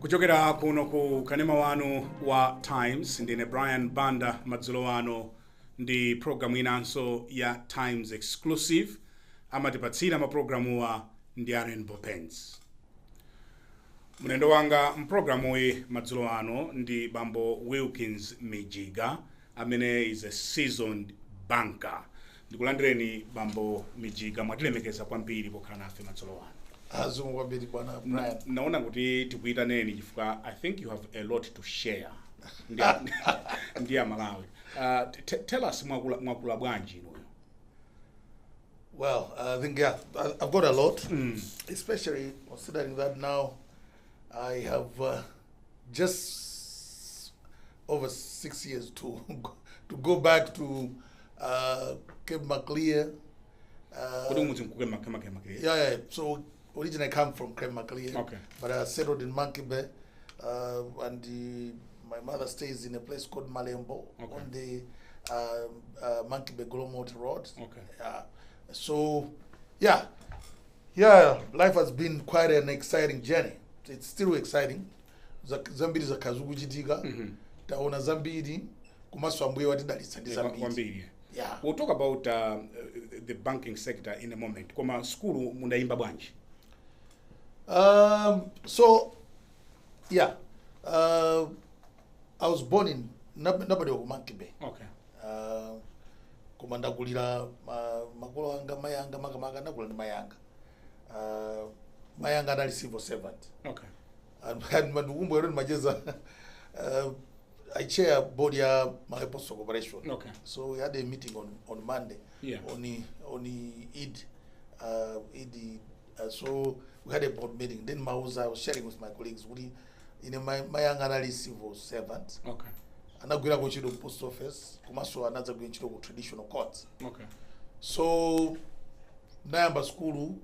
Kuchokera kuno ku kanema wanu wa Times ndine Brian Banda madzulo wano ndi programu inanso ya Times Exclusive amatipatsira maprogramu wa ndi Rainbow Pens. Mnendo wanga mprogramu we madzulo wano ndi bambo Wilkins Mijiga amene is a seasoned banker. Ndikulandireni bambo Mijiga mwatilemekeza kwambiri pokhala nafe madzulo wano. Azungwambiri bwana Brian. Naona kuti tikuita neni chifukwa I think you have a lot to share. Ndiya Malawi. Tell us mwakula bwanji ino. Well, I think I've got a lot, especially considering that now I have just over 6 years to go back to Cape Maclear. Yeah. So originally I come from Cape Maclear, okay, but I settled in Monkey Bay, and my mother stays in a place called Malembo, okay, on the Monkey Bay Glomot Road. Okay. So, yeah, life has been quite an exciting journey. It's still exciting. Zambiri za kazugu jidiga, taona Zambiri, kumaswambwe watidalisa ndi Zambiri. Yeah. We'll talk about the banking sector in a moment. Koma skulu mundaimba bwanji? So, yeah, I was born in nobody of Monkey Bay. Okay. Kumanda kulira makolo anga mayanga makamaka ndakulira mayanga. Mayanga ali civil servant. Okay. And mandukumbu yero majeza I chair board ya Maleposo Corporation. Okay. So we had a meeting on Monday. Yeah. On Eid. So we had a board meeting. Then I was sharing with my colleagues. My young analyst civil servant. Okay. And I'm going to go to the post office. Kumaso another going to go traditional courts. Okay. So Nayamba school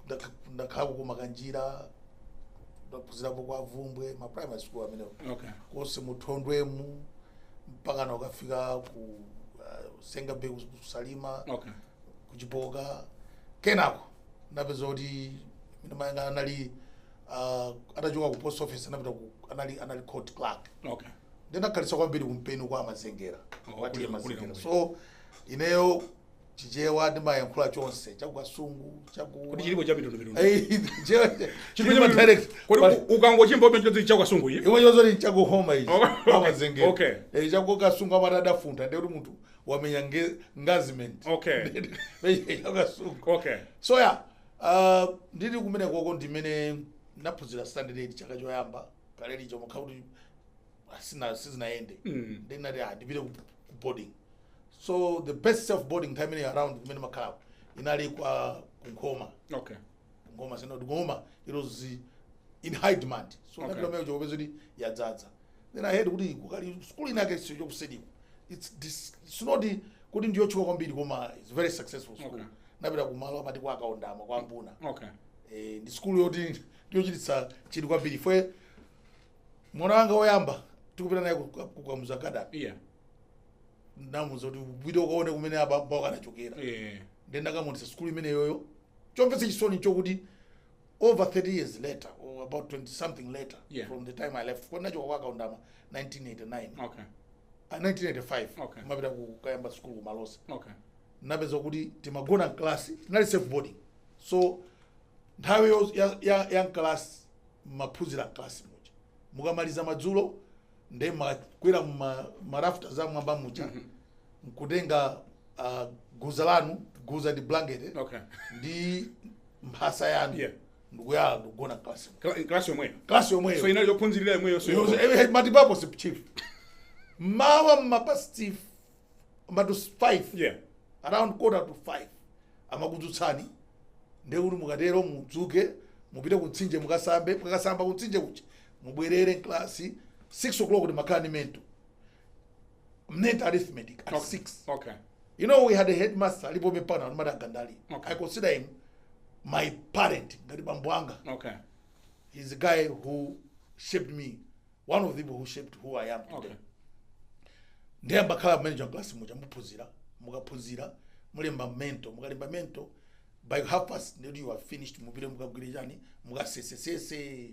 the kabu makanjira kuzira kwa vumbwe ma primary school amene. Okay. Kose mutondwemu mpaka na ukafika ku Senga Bay kusalima. Okay. Kujiboga kenako napezoti mina mayanga anali atachoka ku post office anapita ku anali court clerk. Okay. Then akalisa kwambiri kumpeni kwa mazengera. Wati mazengera. So ineyo chijewa ndi mayankhula chonse chakukasungu kuti chilipo cha mitundu chilipo direct kuti ukangochimba obenjozi chakukasungu iyi iwe yozo ni chakuhoma ichi amazengera. Okay. Chakukasungu amadada funta ndi kuti munthu wamenya ngaziment. Okay. Chakukasungu. Okay. So yeah, ndili kumene koko ndimene naphunzira standard 8 chaka choyamba kaleli chomwe kuti sizinaende. Then ndipite ku boarding. So the best self boarding time in around kumene makhala inali kwa Nkoma. Okay. Nkoma sino Nkoma it was in high demand. So okay, ndilo mejo bezodi yadzaza. Then I heard kuti kukali school inake siyo kusedi. It's not the kuti ndiyo chiko kwambiri koma it's very successful school. Okay. Napita kumalo amati kwa akaondama kwa mbuna. Okay. Ndi school yoti ndiyo chitisa chili kwambiri fwe mwana wanga oyamba tikupita naye kwa muzakada. Yeah. Namuzo ndi video kaone kumene ababa kanachokera. Yeah. Then ndakamonisa school imene yoyo. Chomvese chisoni chokuti over 30 years later or about 20 something later, yeah, from the time I left kwa nacho kwa kaondama 1989. Okay. 1985. Okay. Mapita kukayamba school kumalosa. Okay. Napeza kuti timagona class tinali safe boarding. So nthawi ya class maphunzira class moja. Mukamaliza madzulo nde makwera marafta za mwamba mucha. Nkutenga guza lanu, guza di blanket. Okay. Ndi mphasa yanu. Yeah. Ndikuya ndugona class. Class yomwe. Class yomwe. So inali yophunzirira yomwe so matipapo si chief. Mawa mapasti matu 5. Yeah. Around 4:45 amakuzutsani nde uri mukatero mudzuke mupite kutsinje mukasamba kutsinje uchi mubwerere class 6 o'clock kuti makani mento net arithmetic at 6. Okay. You know we had a headmaster alipo mepana on Madagandali. Okay. I consider him my parent ngati bambo anga. Okay. He's the guy who shaped me, one of the people who shaped who I am today. Okay. Ndiye mbakhala manager class muja mukaphunzira mulemba mento by half past you are finished mupite mukagwirizani mukasesesese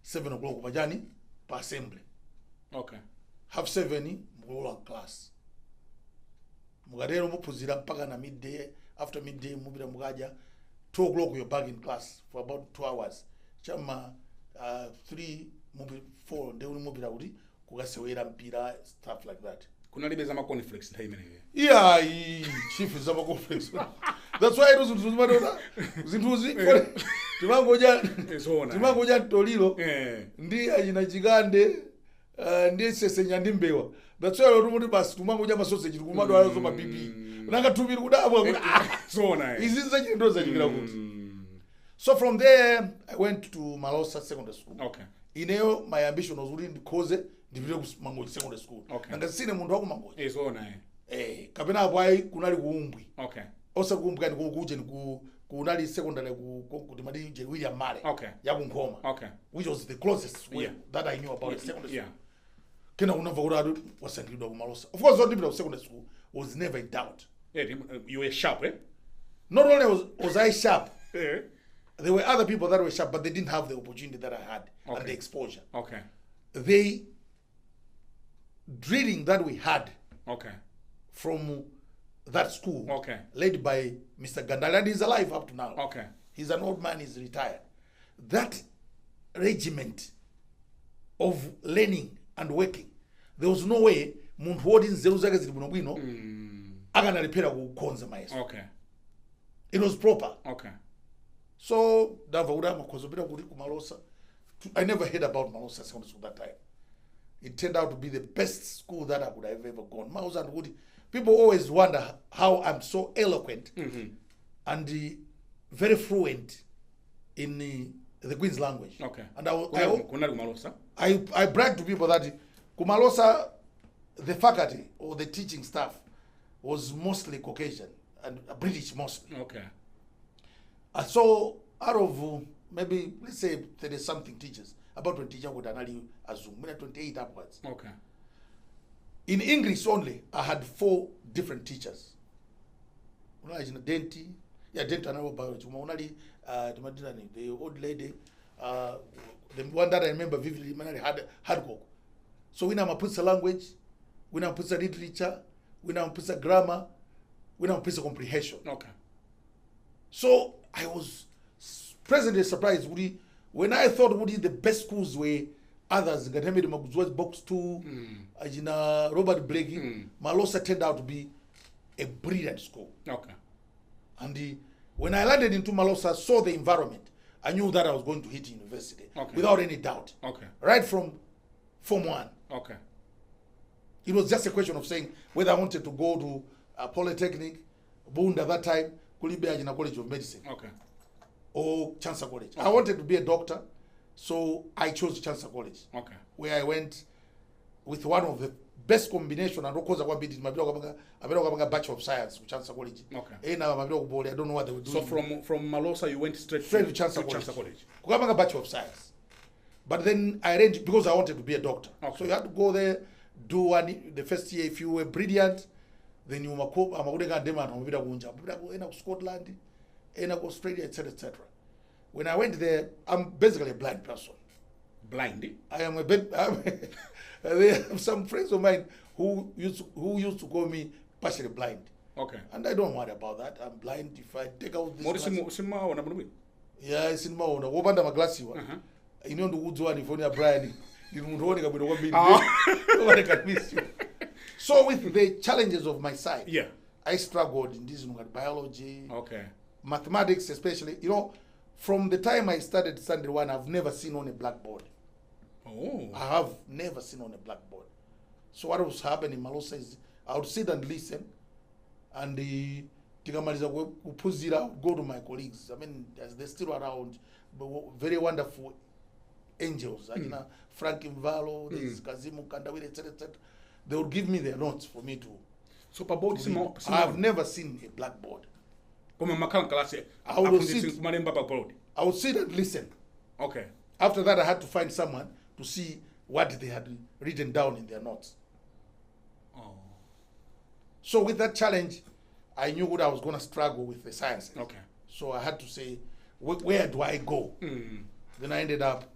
7 o'clock pajani pa assembly. Okay. Half 7 mulola class. Mugadero mupuzira mpaka na midday. After midday mubira mugaja 2 o'clock you're back in class for about 2 hours. Chama 3 mubi 4 ndio mubira uri kugasewera mpira stuff like that. Kuna libe zama conflicts time anyway. Yeah, chief zama conflicts. That's why it was madona zintuzi timangoja tolilo ndi ajina chigande ndi sesenya ndi mbewa. That's why rumuri basi tumangoja masausage kumadwa azo mabibi. Nanga tubiri kudabwa zona izinza chindo za chikira kuti. So from there I went to Malosa Secondary School. Okay. Ineo my ambition was really ndikoze ndipite ku Mangochi Secondary School. Okay. Nanga sine muntu wa ku Mangochi. Zona kapena apo ayi kunali kuumbwi. Okay. Osa kuumbwa ndi kuje kunali secondary kuti madi je William Mare. Okay. Ya ku Nkhoma. Okay. Which was the closest way that I knew about secondary school. Kena unamva kuti wasangidwa ku Malosa. Of course not ndipita ku secondary school was never in doubt. You were sharp, eh? Not only was I sharp. There were other people that were sharp, but they didn't have the opportunity that I had and the exposure. Okay. The drilling that we had from that school, led by Mr. Gandali, and he's alive up to now. Okay. He's an old man, he's retired. That regiment of learning and working, there was no way muntu wodi nzeru zake zili bwino bwino akanalephera kukonza mayeso. Okay. It was proper. Okay. So ndamva kuti amakhozopita kuti ku Malosa. I never heard about Malosa Secondary School that time. It turned out to be the best school that I would have ever gone. People always wonder how I'm so eloquent and very fluent in the Queen's language. Okay. And I brag to people that Kumalosa, the faculty or the teaching staff was mostly Caucasian and British mostly. Okay. So out of maybe let's say 30 something teachers, about 20 teachers would anali assume 28 upwards. Okay. In English only, I had 4 different teachers. Denti, and biology. The old lady, the one that I remember vividly, had Hadcock. So we now put the language, we now put the literature, we now put the grammar, we now put the comprehension. Okay. So I was pleasantly surprised when I thought the best schools were others. Box 2, Robert Blakey. Malosa turned out to be a brilliant school. Okay. And when I landed into Malosa, saw the environment, I knew that I was going to hit university without any doubt. Okay. Right from Form 1. Okay. It was just a question of saying whether I wanted to go to Polytechnic, Banda at that time, Kulibe College of Medicine. Okay. Or Chancellor College. I wanted to be a doctor, so I chose Chancellor College. Okay. Where I went with one of the best combination, and of course I got a Bachelor of Science with Chancellor College. Okay. I don't know what they were doing. So from Malosa you went straight to Chancellor College. I got a Bachelor of Science. But then I arranged because I wanted to be a doctor. Okay. So you had to go there, do the first year. If you were brilliant, then you were Scotland, Australia, etc., etc. When I went there, I'm basically a blind person. Blind? I am a bit. There are some friends of mine who used to call me partially blind. Okay. And I don't worry about that. I'm blind. If I take out this yeah, it's in Maona. Wobanda maglasi one. You know the woods one if only Brian. You don't want to go to nobody can miss you. So with the challenges of my side, I struggled in this biology, mathematics especially. You know, from the time I started Sunday 1, I've never seen on a blackboard. Oh. I have never seen on a blackboard. So what was happening in Malosa is I would sit and listen, and go to my colleagues. I mean, they're still around, but very wonderful angels. Frank Invalo, there's Kazimu Kandawile, etc., etc. They would give me their notes for me to. So I have never seen a blackboard. I would sit and listen. Okay. After that, I had to find someone to see what they had written down in their notes. Oh. So with that challenge, I knew what I was going to struggle with the sciences. Okay. So I had to say, where do I go? Then I ended up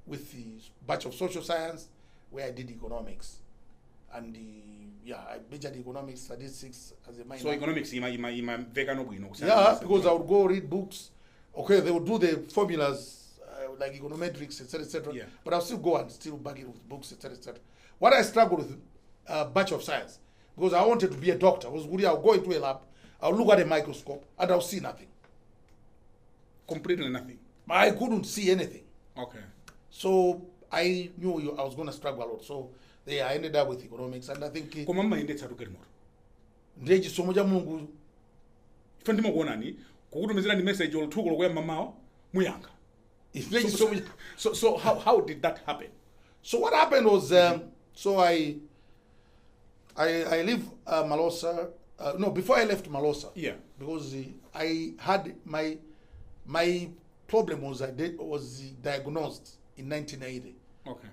with the batch of social science, where I did economics. And I majored economics, statistics as a minor. So economics, ima vega no bwino. Yeah, because I would go read books. Okay, they would do the formulas like econometrics, etc., etc. Yeah. But I'll still go and still back it with books, etc., etc. What I struggled with, batch of science, because I wanted to be a doctor. I'll go into a lab, I'll look at a microscope, and I'll see nothing. Completely nothing. I couldn't see anything. Okay. So I knew I was going to struggle a lot. So I ended up with economics, and I think Koma mama inde tsatu kelmoro. ndeji somo ja Mungu. Ife ndimo kuona ni kukutumizira ni message olutuko lokwe mamao muyanga. So how did that happen? So what happened was so I leave Malosa. No, before I left Malosa. Yeah. Because I had my problem was diagnosed in 1980. Okay.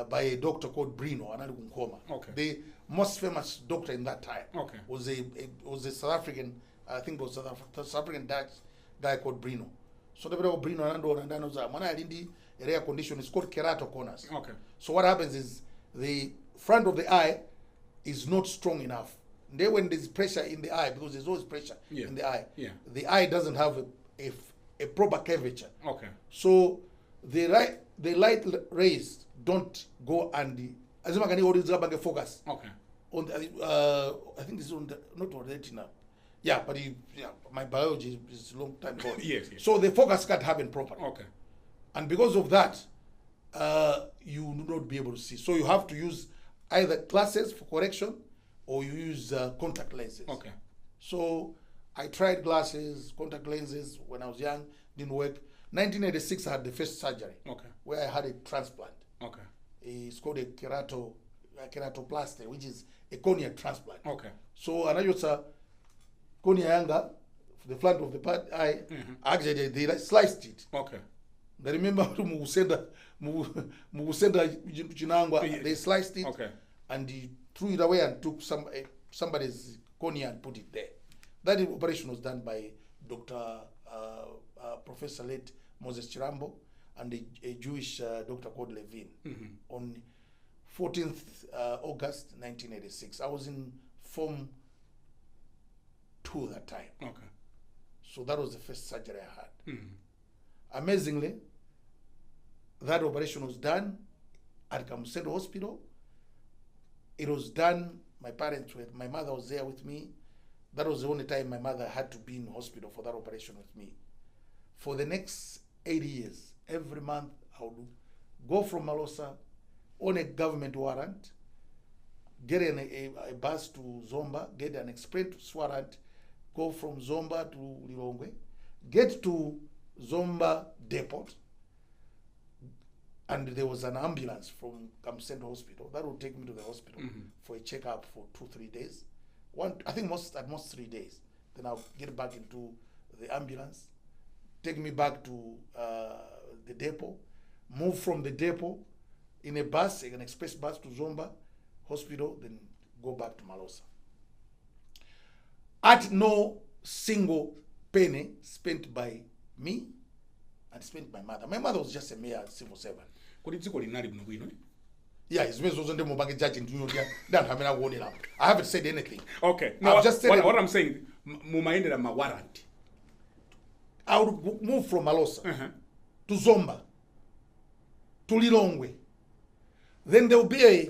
By a doctor called Brino, another Kunkoma. Okay. The most famous doctor in that time. Okay. Was a South African, I think it was South African Dutch guy called Brino. So the Brino and when I the area condition is called keratoconus. Okay. So what happens is the front of the eye is not strong enough. Then when there's pressure in the eye, because there's always pressure in the eye, the eye doesn't have a proper curvature. Okay. So the light rays don't go and as focus. Okay. On I think this is on the, not on the retina. Yeah, but my biology is a long time ago. Yes. So the focus can't happen properly. Okay. And because of that, you will not be able to see. So you have to use either glasses for correction or you use contact lenses. Okay. So I tried glasses, contact lenses when I was young, didn't work. 1986, I had the first surgery. Okay. Where I had a transplant. Okay. It's called a keratoplasty, which is a cornea transplant. Okay. So another cornea yanga, the front of the eye, actually they sliced it. Okay. I remember they sliced it. Okay. And he threw it away and took somebody's cornea and put it there. That operation was done by Dr. Professor late Moses Chirambo and a Jewish doctor called Levin on 14th August 1986. I was in Form 2 that time. Okay. So that was the first surgery I had. Amazingly, that operation was done at Kamusendo Hospital. It was done, my mother was there with me. That was the only time my mother had to be in hospital for that operation with me. For the next 8 years, every month I would go from Malosa on a government warrant, get a bus to Zomba, get an express warrant, go from Zomba to Lilongwe, get to Zomba Depot, and there was an ambulance from Kamsendo Hospital that would take me to the hospital for a checkup for 2-3 days. I think at most 3 days. Then I'll get back into the ambulance, take me back to the depot, move from the depot in a bus, an express bus to Zomba Hospital, then go back to Malosa. At no single penny spent by me and spent by my mother. My mother was just a mere civil servant. Yeah, it's I haven't said anything. Okay. No, I've just said what I'm saying, my warrant. I would move from Malosa to Zomba to Lilongwe. Then there will be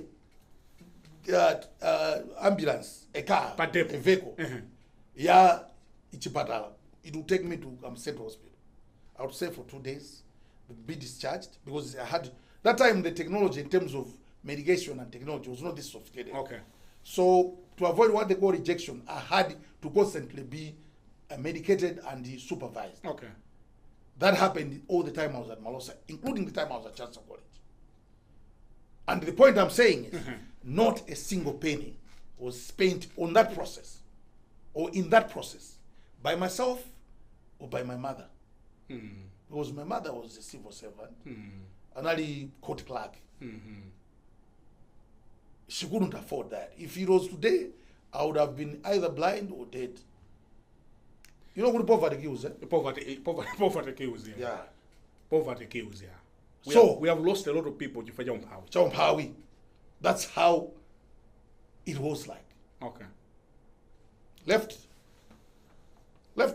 a ambulance, a car, a vehicle. Yeah, it will take me to Central Hospital. I would stay for 2 days, be discharged, because I had that time the technology in terms of medication and technology was not this sophisticated. Okay. So to avoid what they call rejection, I had to constantly be medicated and supervised. Okay. That happened all the time I was at Malosa, including the time I was at Chancellor College. And the point I'm saying is, not a single penny was spent on that process, or in that process, by myself or by my mother. Because my mother was a civil servant, an early court clerk. She couldn't afford that. If it was today, I would have been either blind or dead. You know what poverty kills, eh? Poverty kills, yeah. Yeah. Poverty kills, yeah. we have lost a lot of people chifukwa cha umphawi. That's how it was like. Okay. Left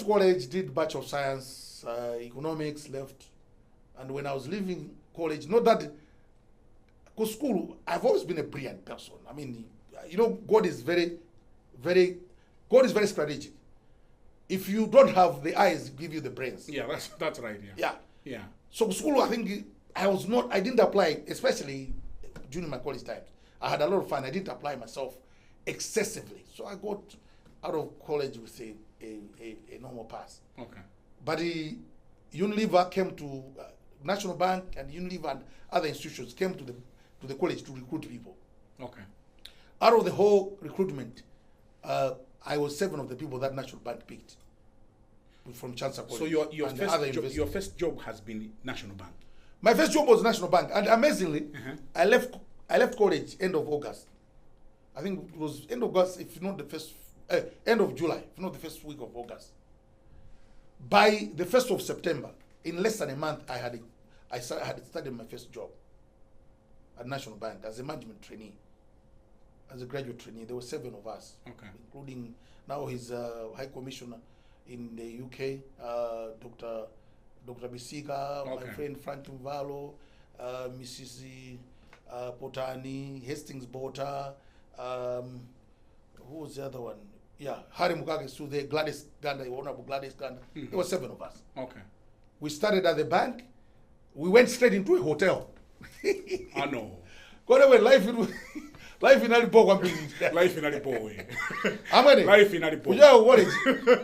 college, did Bachelor of Science, economics, left. And when I was leaving college, not that, because school, I've always been a brilliant person. I mean, God is very strategic. If you don't have the eyes, give you the brains. Yeah, that's right. Yeah. So school, I think I didn't apply, especially during my college times. I had a lot of fun. I didn't apply myself excessively. So I got out of college with a normal pass. Okay. But Unilever came to National Bank, and Unilever and other institutions came to the college to recruit people. Okay. Out of the whole recruitment, I was 7 of the people that National Bank picked from Chancellor College. So your first job has been National Bank. My first job was National Bank, and amazingly, I left college end of August. I think it was end of August, if not the first, end of July, if not the first week of August. By the 1st of September, in less than a month, I had started my first job at National Bank as a management trainee, as a graduate trainee. There were 7 of us, including now his High Commissioner in the UK, Dr. Mijiga, my friend Frank Mvalo, Mrs. Potani, Hastings Bota, who was the other one? Yeah, Harry Mugage Su there, Gladys Ganda, Honorable Gladys Ganda. There were 7 of us. Okay. We started at the bank. We went straight into a hotel. I know. Life in Alipo. Life in Alipo. How many? Life in Alipo.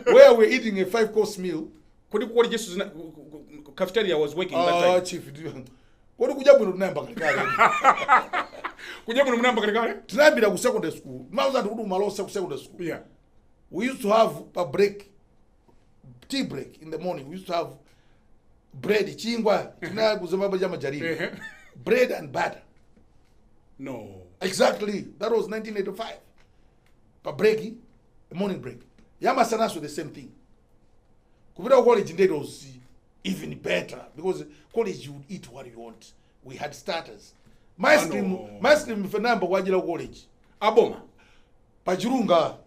Where we're eating a 5-course meal. What just cafeteria was working that time? Chief. What do you remember? Tunabira ku secondary school. Mauza ndudu malosa ku secondary school. Yeah. We used to have a break, tea break in the morning. We used to have bread, chingwa, bread and butter. No. Exactly. That was 1985. A break, a morning break. Yamasanas were the same thing. Kubira college indeed was even better because college you would eat what you want. We had starters. My stream for number wajira college. Aboma. Pachirunga.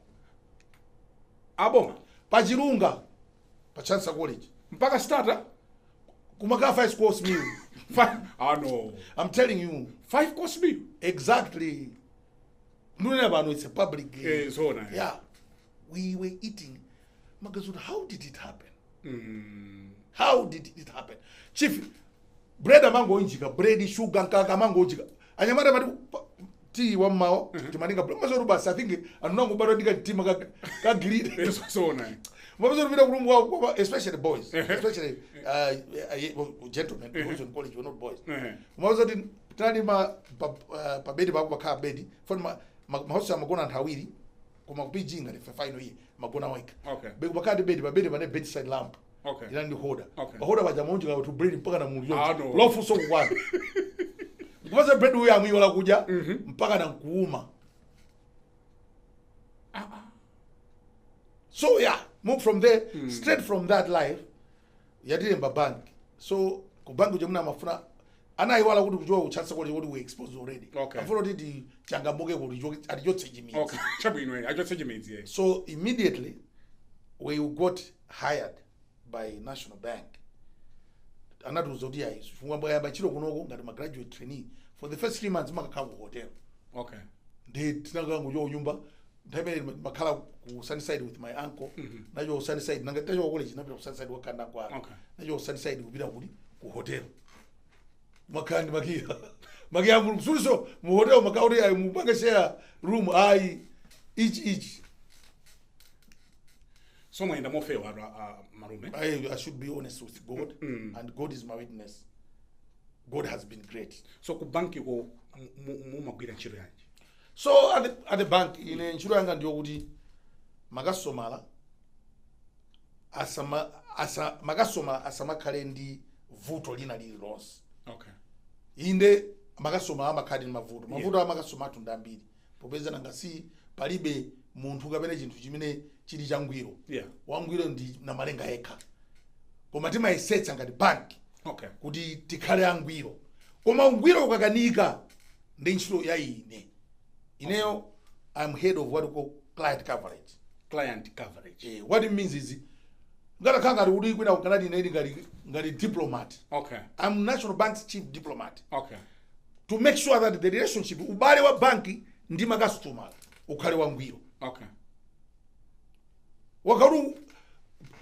Aboma. Pachirunga. Pachansa college. Mpaka starter. Kumaka 5-course meal. No. I'm telling you. 5-course meal. Exactly. No, it's a public game. So nice. Yeah. We were eating. Magazine, how did it happen? How did it happen? Chief, bread amango injika, bread sugar kaka amango injika. Anyamara mari tea wa mao, timaninga mazo ruba I think anongo bado diga tima ka green. So nice. Mazo ruba kulumwa especially boys, especially gentlemen who in college were not boys. Mazo din tani ma pa bedi ba ka bedi for ma hosa magona ntawiri kuma kupijinga ni final year magona wake. Okay. Be bakade bedi ba bedi ba ne bedside lamp. Okay. Ilani hoda. Okay. Hoda bajamonja to bread mpaka na mungu. No. Lofu so kwa. Because bread we amu yola kuja mpaka na kuuma. So yeah, move from there straight from that life. Yadile mba bank. So kubangu jamuna mafuna ana iwala kuti kujua uchansa kwa what we exposed already. Okay. Afuro didi changamoge kuti adiyote jimi. Okay. Chabu inwe adiyote jimi. So immediately we got hired by National Bank. Another Zodia is from Bachiro Kunogo, got my graduate trainee. For the first 3 months, Makaku Hotel. Okay. They Tinagango Yumba, they Makala Sunnyside with my uncle. Now you're Sunnyside, Nagajo college, never Sunnyside Wakanda. Okay. Now you're Sunnyside with Bidawudi, Hotel. Makan Magia. Magia Mususo, Mohotel, Macaudi, Mubanga room, each. Somewhere in the Mofe Marume. I should be honest with God, and God is my witness. God has been great. So kubanki ko mumagwira nchiro yanji. So at the bank ine nchiro yanga ndio kuti makasomala makasoma asamakhale ndi vuto lina lili lonse. Okay. Inde makasoma amakhadi mavuto. Mavuto amakasoma atunda ambiri. Popeza nangasi palibe munthu kapena chinthu chimene chili changwiro. Yeah. Wangwiro ndi na malenga eka. Koma timayisetsa ngati bank. Okay. Kuti tikhale angwiro. koma ungwiro ukakanika ndi ntchito ya ineyo I'm head of what we call client coverage. What it means is ngatakhala ngati kuti kwina kukanati ine ngati diplomat. Okay. I'm National Bank's chief diplomat. Okay. To make sure that the relationship ubale wa banki ndi makastomala ukhale wangwiro. Okay. Wakati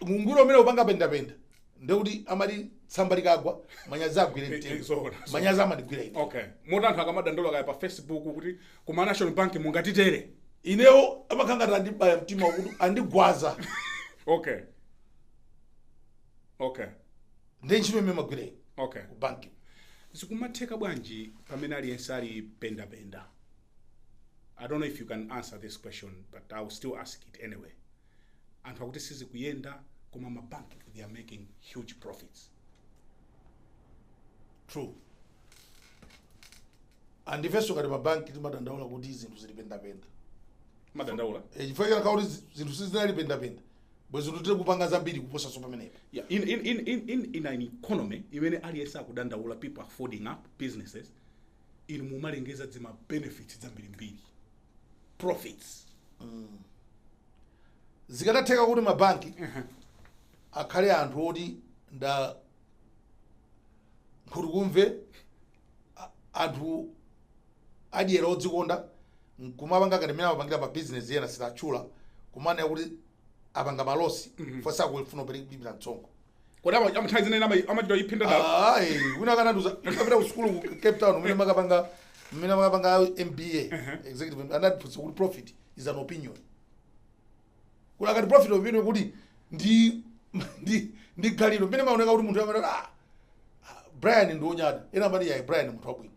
ngwiro umene upanga penda ndekuti amati tsamba likagwa manyazi agwire mtengo. Manyazi amadigwira ine. Okay. Motantha akamadandaula kaya pa Facebook kuti kuma National Bank mungatitere. Ineyo amakanga andibaya mtima kuti andigwaza. Okay. Okay. Ndi ntchito imene magwire. Okay. Ku banki. Zikumatheka bwanji pamene aliyense ali penda. I don't know if you can answer this question, but I will still ask it anyway. Anthu akuti sizikuyenda koma mabanki they are making huge profits. True. And ifeso kati mabanki timadandaula kuti zinthu zili penda. Madandaula? Chifukwa kuti zinthu sizinali penda. Bwezo tute kupanga zambiri kuposa so pamenepa. Yeah, in an economy imene aliyense akudandaula, people are folding up businesses, inu mumalengeza zima benefits zambiri. Profits. Zikatatheka kuti mabanki akhale anthu oti nda kumve anthu adyera odzikonda kumapanga ngati mene amapangira pa business yena sitatchula kumane kuti apanga malosi fosa kufuna kupita mtsongo. Kodi amthazi nena amachita iphinda da. Kuna kana ndikapita ku school ku Cape Town mene makapanga MBA executive anatiputsa kuti profit is an opinion. Kuna kati profit opinion kuti ndi galilo mene maoneka kuti munthu amene Brian ndonyada ena mali ya Brian munthu wabwino.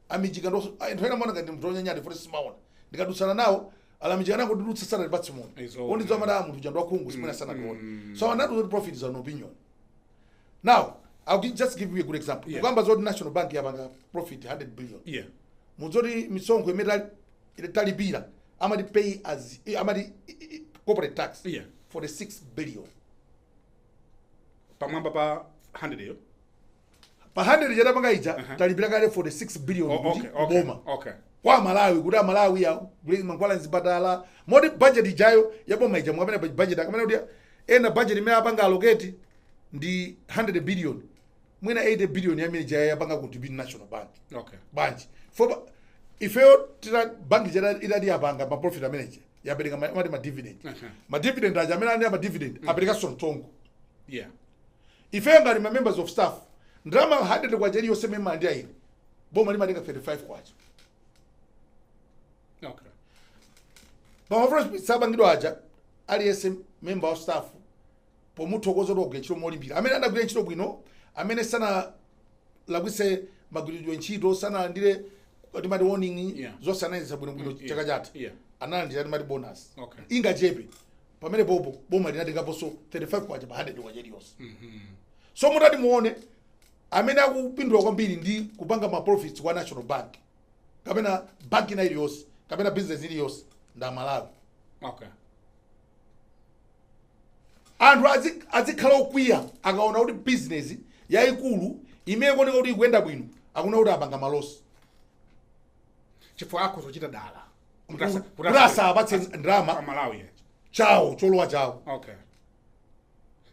Amijiga ndo ena maona ngati munthu onyanyada for simaona. Ndikadutsana nawo alamijana kudutsa sana lipatsi munthu. Oni zwa madamu munthu jandwa khungu simuna sana kuona. So anatu profit is an opinion. Now, I'll just give you a good example. Kwamba zodi National Bank yapanga profit 100 billion. Yeah. Muzodi misongo imeda talibira amadi pay as amadi corporate tax. Yeah. For the 6 billion. Pamwamba pa 100 yo. Pa 100 jada panga ija talibira kale for the 6 billion. Okay. Kwa Malawi kuda Malawi ya mankwala nzibadala modi budget ijayo yaboma ija mwamene budget akamene kuti ena budget imene apanga allocate ndi 100 billion mwina 80 billion yamene ija yapanga contribute National Bank. Okay. Banji for if you tira bank jada idadi yapanga ma profit manager yabereka ma dividend. Ma dividend aja amene ani ma dividend abereka sontongo. Yeah. If you ngari ma members of staff ndrama 100 kwa jeri yose member ndi ayi boma ni madinga 35 kwacha. Okay. But first sabangidwa aja aliyense member of staff pomuthokozo logwe chiro molimbira amene andagwira ntchito bwino amene sana lagwise magwiridwe ntchito sana ndire kuti mali warning zosanaiza bwino chaka chatha analandira mali bonus. Okay. Inga chepe pamene popo boma linadikaponso 35 kwacha pa 100 kwacha iliyonse. So mutati muone amene akupindula kwambiri ndi kupanga ma profits kwa National Bank kapena bank ina iliyonse kapena business iliyonse nda Malawi. Okay. Anthu azikhala okwiya akaona kuti business yayikulu imene kuoneka kuti ikuyenda bwino akuna kuti apanga malosi. Chifukwa akuzochita dala. Kutasa apatse ndrama Malawi chawo cholowa chawo. Okay.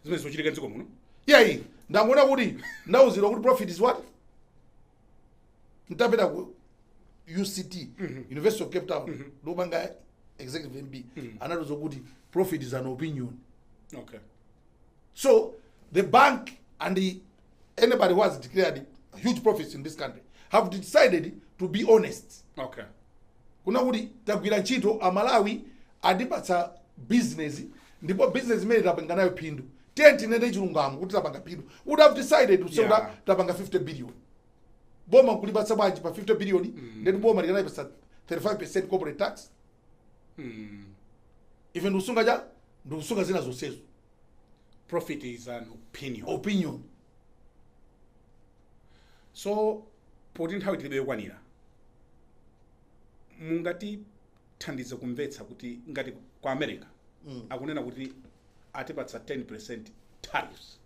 Zimene zochitika nziko muno? Yeah, ndangona kuti ndawuzira kuti profit is what? Ntapeta ku UCT, University of Cape Town, lobanga executive MB, anatuzo kuti profit is an opinion. Okay. So the bank and anybody who has declared huge profits in this country have decided to be honest. Okay. Kuna kuti tagwira ntchito Malawi adipatsa business ndipo business imene tapanga nayo phindu. Tenti nende chilungamo kuti tapanga phindu. Would have decided to say tapanga 50 billion. Boma kulipatsa bwanji pa 50 billion then boma likanayipatsa 35% corporate tax. Even usunga ja ndusunga zina zonsezo. Profit is an opinion. So poti nthawi tilibe kwanira mungati thandize kumvetsa kuti ngati kwa America akunena kuti atipatsa 10% tariffs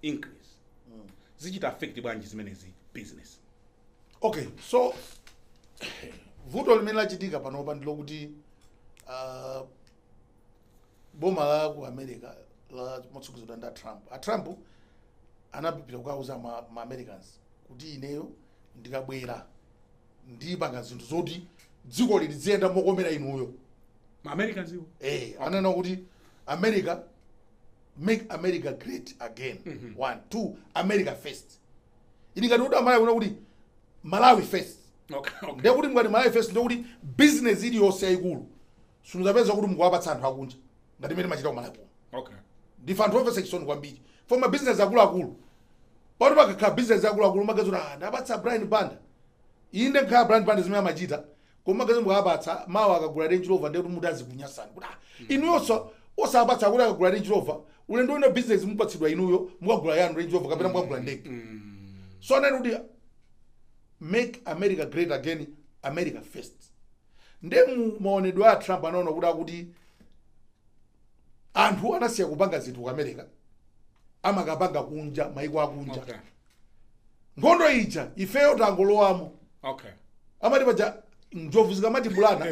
increase zichita affect bwanji zimenezi business. Okay, so vuto limene lachitika panopa ndilokuti boma la ku America la motsogozedwa ndi Trump anapita kukauza ma Americans kuti ineyo ndikabwera ndipanga zinthu zoti dziko liziyenda mokomera inuyo. Ma Americans iwo anana kuti America, make America great again. 1 2 America first. Ini ngati kuti amalawi kuna kuti Malawi first. Okay. Ndiye kuti ngati Malawi first ndiye kuti business ili yonse yayikulu sunuzapeza kuti mkuwapatsa anthu akunja ngati mene machita ku Malawi. Okay. Ndife anthu ofesa chisoni kwambiri. For ma business akulu. Pano pakakhala business akulu magazira ndapatsa Brian Banda. Inde nkhala Brian Banda zimene amachita koma magazi mukapatsa mawa akagula Range Rover ndiye kuti mudazi kunyasani. Kuti inuyonso osapatsa kuti akagula Range Rover ulendo ino business mupatsidwa inuyo mukagula yanu Range Rover kapena mukagula ndege. So anani kuti make America great again, America first. Nde maonedwe a Trump anaona kuda kuti anthu anasiya kupanga zinthu ku America amakapanga kunja maiko akunja. Okay. Ngondo ija ifeyo tangolowamo. Okay. Amati paja njovu zikamati bulana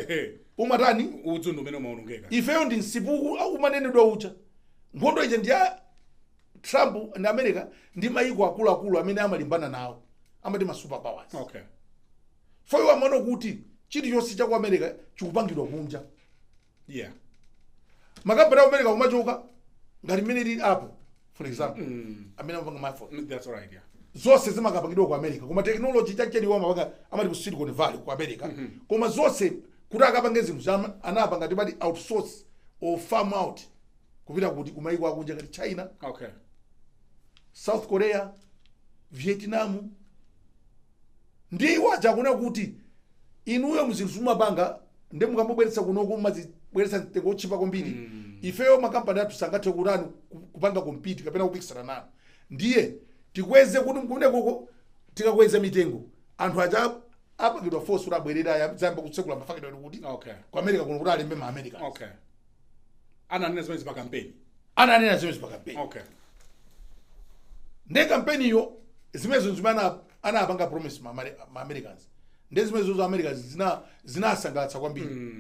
umatani udzu umene umaonongeka. Ifeyo ndi nsipuku umanenedwa ucha. Ngondo ija ndiya Trump ndi America ndi maiko akulu amene amalimbana nawo amati ma super powers. Okay. Foyo amano kuti chiti chonse cha ku America chikupangidwa kunja. Yeah. Makambani America kumachoka ngati mene lili apo for example amene amapanga my phone. That's right, yeah. Zonse zimakapangidwa ku America koma technology chacheni wao amapanga amati ku Silicon Valley ku America koma zonse kuti akapange zinthu anapanga ngati outsource or farm out kupita kuti kumaiko akunja ngati China. Okay. South Korea, Vietnam. Ndiye wacha kuna kuti inuyo muzinthu zimapanga ndi mukamubweretsa kunoko mumazibweretsa mtengo ochipa kwambiri. Ifeyo makampani athu sangathe kurani kupanga compete kapena kupikisana nanu. Ndiye tikweze kuti mkune koko tikakweza mitengo anthu aja apangidwa force kuti abwerera ayamba kutsekula mafakitwa kuti ku America kuno kuti alembe ma Americans. Okay. Ananena zimene pa campaign. Ananena zimene pa campaign. Okay. Nde campaign yo zimezo zimene anapanga promise ma Americans. Nde zimezo za Americans zinasangalatsa kwambiri.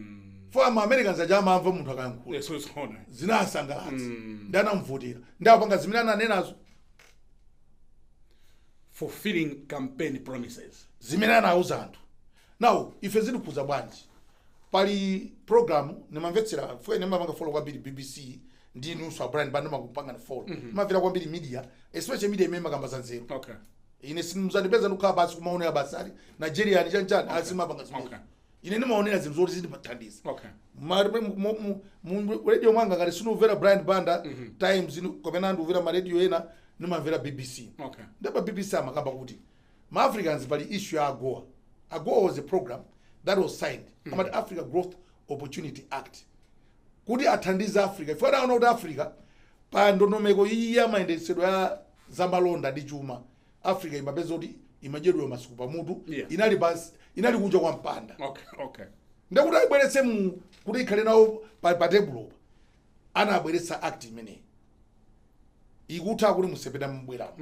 For ma Americans aja amamva munthu akayankhula. Yes, it's honor. Zinasangalatsa. Ndana mvutira. Ndapanga zimene ananenazo. Fulfilling campaign promises. Zimene anauza anthu. Now, ife zilikuza bwanji. Pali program nimamvetsera fwe nimapanga follow kwambiri BBC ndi news wa Brian Banda makupanga na follow. Mavira kwambiri media, especially media imema kamba zanzeru. Okay. Ine sinimuzandipeza ndikukhala basi kumaonera basali Nigeria ni chanchani azimapanga zimene. Okay. Ine nimaonera zinthu zoti zindipathandiza. Okay. Radio mwanga ngati sinumvera Brian Banda Times kapena ndumvera ma radio ena nimamvera BBC. Okay. Ndaba BBC amakamba kuti ma Africans pali issue ya AGOA. AGOA was a program that was signed under the Africa Growth Opportunity Act. Kuti athandiza Africa. If anaona kuti Africa pa ndondomeko iya mayendesedwe ya zamalonda ndi chuma. Africa imapeza kuti imadyedwa masiku pamutu inali kunja kwa mpanda. Okay, okay. Ndekuti ayibweretse kuti ikhale nawo pa table anabweretsa act imene ikutha kuti musepeda mbwera.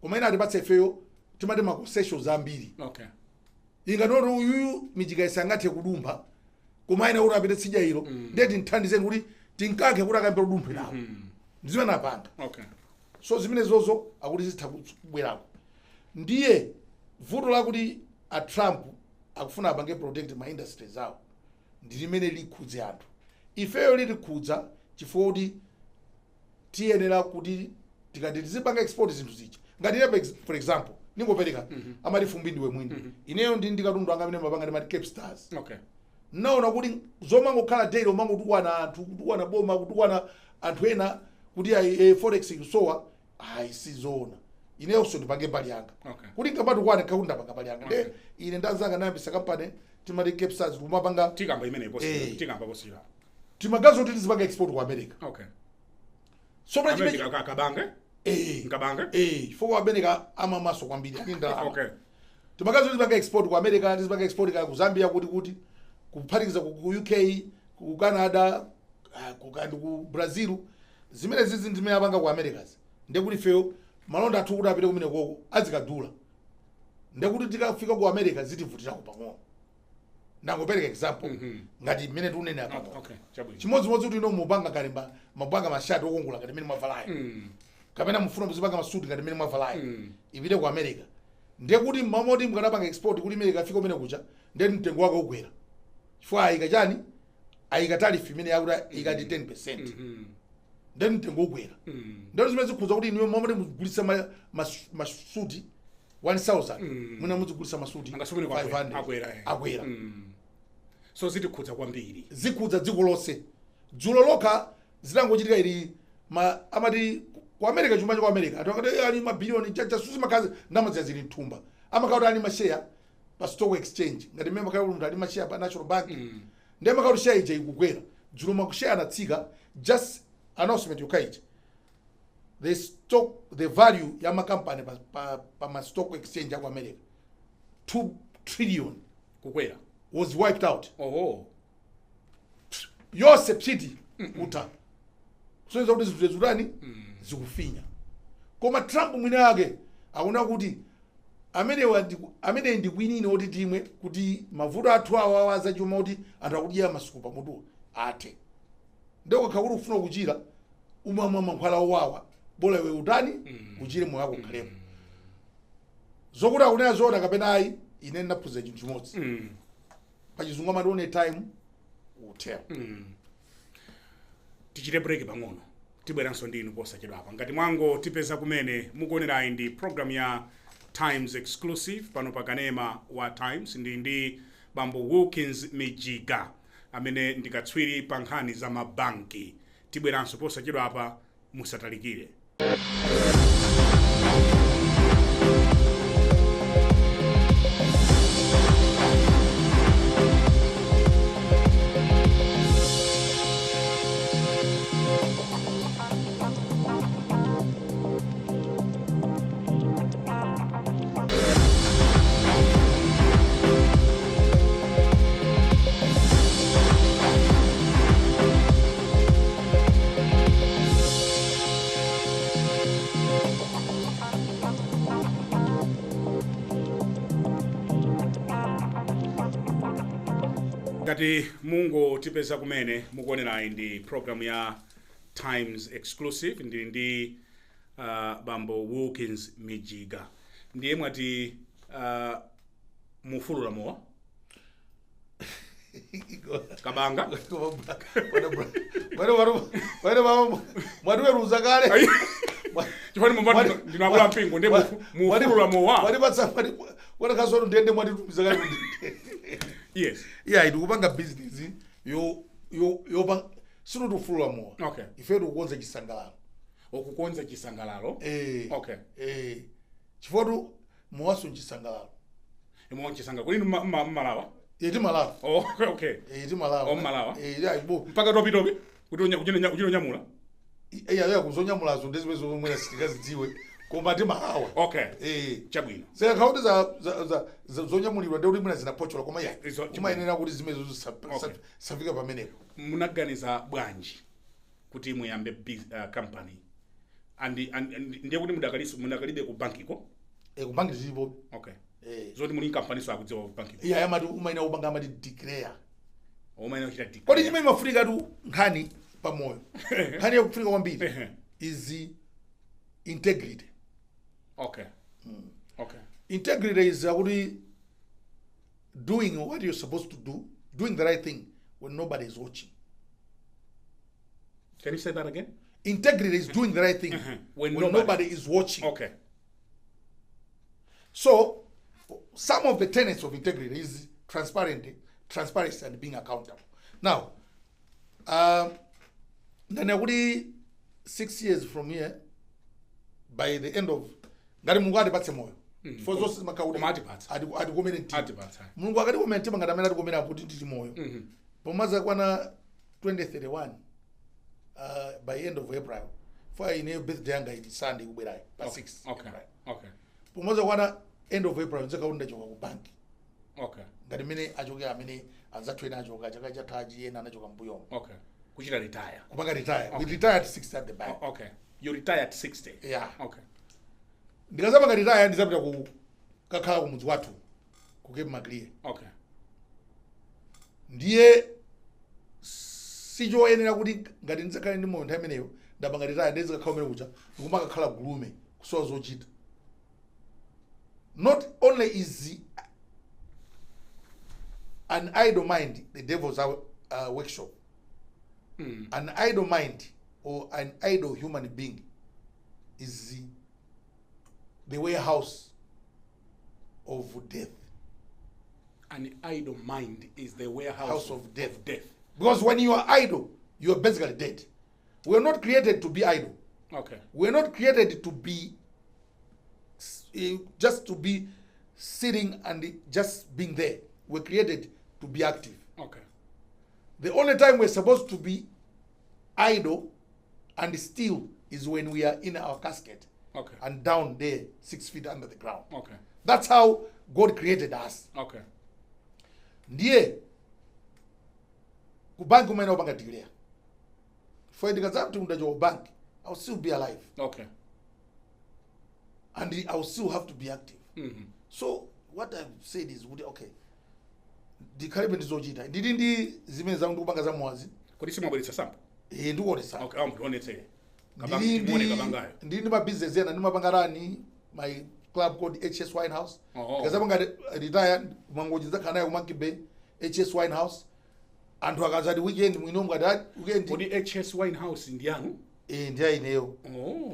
Koma ina atipatsa ifeyo timati ma concessions ambiri. Okay. Inganono uyu Mijiga isangathe kudumba koma ina kuti apite tsidya ilo ndeti nthandizeni kuti tinkankhe kuti akambe kudumphwe nawo. Ndizimene apanga. Okay. So zimene zozo akuti zitha kubwerako. Ndiye vuto lakuti a Trump akufuna apange protect ma industries awo ndi limene likhudze anthu. Ifeyo lilikhudza chifukwa kuti tiyenera kuti tikati tizipanga export zinthu zichi. Ngati ine for example ningopereka amati fumbi ndiwe mwini. Ineyo ndi ndikatundu anga amene mapanga ndi mati Cape Stars. Okay. Naona kuti zomangokhala daily omango tukwana anthu kutukwana boma kutukwana anthu ena kuti forex ikusowa sizoona. Ineyo so ndipange mbali yanga. Okay. Kuti ngapatu kwane kakunda panga mbali yanga. Nde ine ndazanga nayambisa kampani timati Cape Stars kumapanga tikamba imene possible. Tikamba possible. Timagazo kuti tizipanga export ku America. Okay. So much America kabange? Ngabange? Foko America amamaso kwambiri akinda. Okay. Timagazo tizipanga export ku America, tizipanga export ku Zambia kuti kuphatikiza ku UK, ku Canada, ku Brazil. Zimene zizi ndimene apanga ku Americas. Ndekuti feyo malonda athu kuti apite kumene koko azikadula. ndekuti tikafika ku America zitivutira pang'ono. Nangopereka example ngati mmene tunene apa. Okay, chabwino. Chimodzimodzi kuti ino mupanga kalimba mapanga mashati okongola ngati mmene mwavalayo. Kapena mufuna muzipanga masuti ngati mmene mwavalayo. Ipite ku America. Ndekuti mamoti mkanapanga export kuti America afika kumene kucha ndeni mtengo wake ukwera. Chifukwa ayika chani? Ayika tariff imene yakuti ikati 10%. Ndeni mtengo ukwera. Ndero zimene zikhuza kuti iniwe mamoti mugulitsa masuti 1000 mwina muzigulitsa masuti 500 akwera. So zitikhudza kwambiri. Zikhudza dziko lonse. Dzulo lokha zitangochitika ili amati ku America chuma cha ku America atokati ali mabilioni chacha susi makazi ndamazia zili mthumba. Amakauti ali mashare pa stock exchange ngati member kaya kuti ali mashare pa National Bank. Ndiye makauti share ije ikukwera. Dzulo makushare anatsika just announcement yokaiti. The value ya company pa ma stock exchange ya ku America 2 trillion kukwera was wiped out. Oh. Your subsidy uta. So izo kuti zitani zikufinya. Koma Trump mwina yake akuna kuti amene ndi kwinini oti timwe kuti mavuto athu awa azachuma kuti anthu akudya masuku pamutu ate. Ndiko kakulu ufuna kuchira umamwa mankhwala owawa bola iwe utani uchire moyo wako ukhalepo. Zokuti akunena zoona kapena ayi ine ndinaphunzira chinthu chimodzi. Pachizungu amatione time utera. Tichite break pang'ono. Tibweranso ndinu posachedwa apa. Ngati mwango tipeza kumene mukuonerayi ndi program ya Times Exclusive pano pa kanema wa Times ndi bambo Wilkins Mijiga amene ndikatswiri pa nkhani za mabanki. Tibweranso posachedwa apa musatalikire. Ngati mungo tipeza kumene mukuonerayi ndi program ya Times Exclusive ndi bambo Wilkins Mijiga. Ndiye mwati mufulula mowa kabanga mwatiweruza kale chifani mumbati ndinakula mpingo ndi mufulula mowa wala kasoro ndende mwatitumiza kale. Yes. Yeah, itukupanga business yo sino tufulula mowa. Okay. Ife tukukonza chisangalalo. Okukonza chisangalalo. Okay. Chifotu mowaso chisangalalo. Imo chisangalalo. Kuli mmalawa. Yeti malawa. Oh, okay. Yeti malawa. Mmalawa. Yeah, ibo. Mpaka topi. Kuti unyamula. Yeah, kuzonyamula zo ndezwezo mwena sitikazi dziwe. Koma ndi malawa. Okay. Chabwino. Seka kauti za zonyamulirwa ndi kuti mwina zinapochola koma ya. Chuma inena kuti zimezo safika pamenepo. Munaganiza bwanji kuti muyambe company. Ndiye kuti mudakalibe ku bankiko? Ku banki zilipo. Okay. Zoti muli company so akudziwa ku bankiko. Yeah, amati umaina ubanga amati declare. Umaina kuchita declare. Kodi chimene mafurika tu nkhani pamoyo. Nkhani yakufurika kwambiri is integrity. Okay. Okay. Integrity is doing what you're supposed to do, doing the right thing when nobody is watching. Can you say that again? Integrity is doing the right thing when nobody is watching. Okay. So, some of the tenets of integrity is transparency and being accountable. Now, then 6 years from here, by the end of ngati Mungu atipatse moyo. For those makaudi atikomere mtima. Mungu akatikomere mtima ngati amene atikomera kuti titi moyo. Pomaza kwana 2031 by end of April. For ine birthday yanga ili Sunday kubwerayo pa 6. Okay. Pomaza kwana end of April nzeka unda choka ku bank. Okay. Ngati mene achoke amene anzatwena achoka chaka cha taji yena anachoka mbuyo. Okay. Kuchita retire. Kupanga retire. We retire at 60 at the bank. Okay. You retire at 60. Yeah. Okay. Ndikazama ngati retire ndizapita kakhala kumudzi wathu kukepa makliye. Okay. Ndiye sichoyenera kuti ngati ndizakhale ndi moyo nthawi imeneyo ndapanga ritaya ndizikakhala umene kucha ndikumakakhala gulume kusowa zochita. Not only is an idle mind the devil's workshop, an idle mind or an idle human being is the warehouse of death. An idle mind is the warehouse of death. Because Because when you are idle, you are basically dead. We are not created to be idle. Okay. We are not created to be just to be sitting and just being there. We're created to be active. Okay. The only time we're supposed to be idle and still is when we are in our casket. Okay. And down there 6 feet under the ground. Okay. That's how God created us. Okay. Ndiye kubanki umene upanga declare. For ndikazapti undajo bank, I'll still be alive. Okay. And I'll still have to be active. Mm-hmm. So what I've said is, okay, ndikhalibe ndizochita. Ndili ndi zimene zangu ndikupanga za mwazi. Kodi simabweretsa sample? Ndikuonesa. Okay, ndionetse. Kabanga timone kabangayo. Ndili ndi ma business yana ndimapanga rani my club called HS Wine House. Ndikazapanga retire mwangoji zakhala nayo Monkey Bay HS Wine House. Anthu akazati weekend mwino ngati weekend. Kodi HS Wine House ndiyanu? Ndiya ineyo.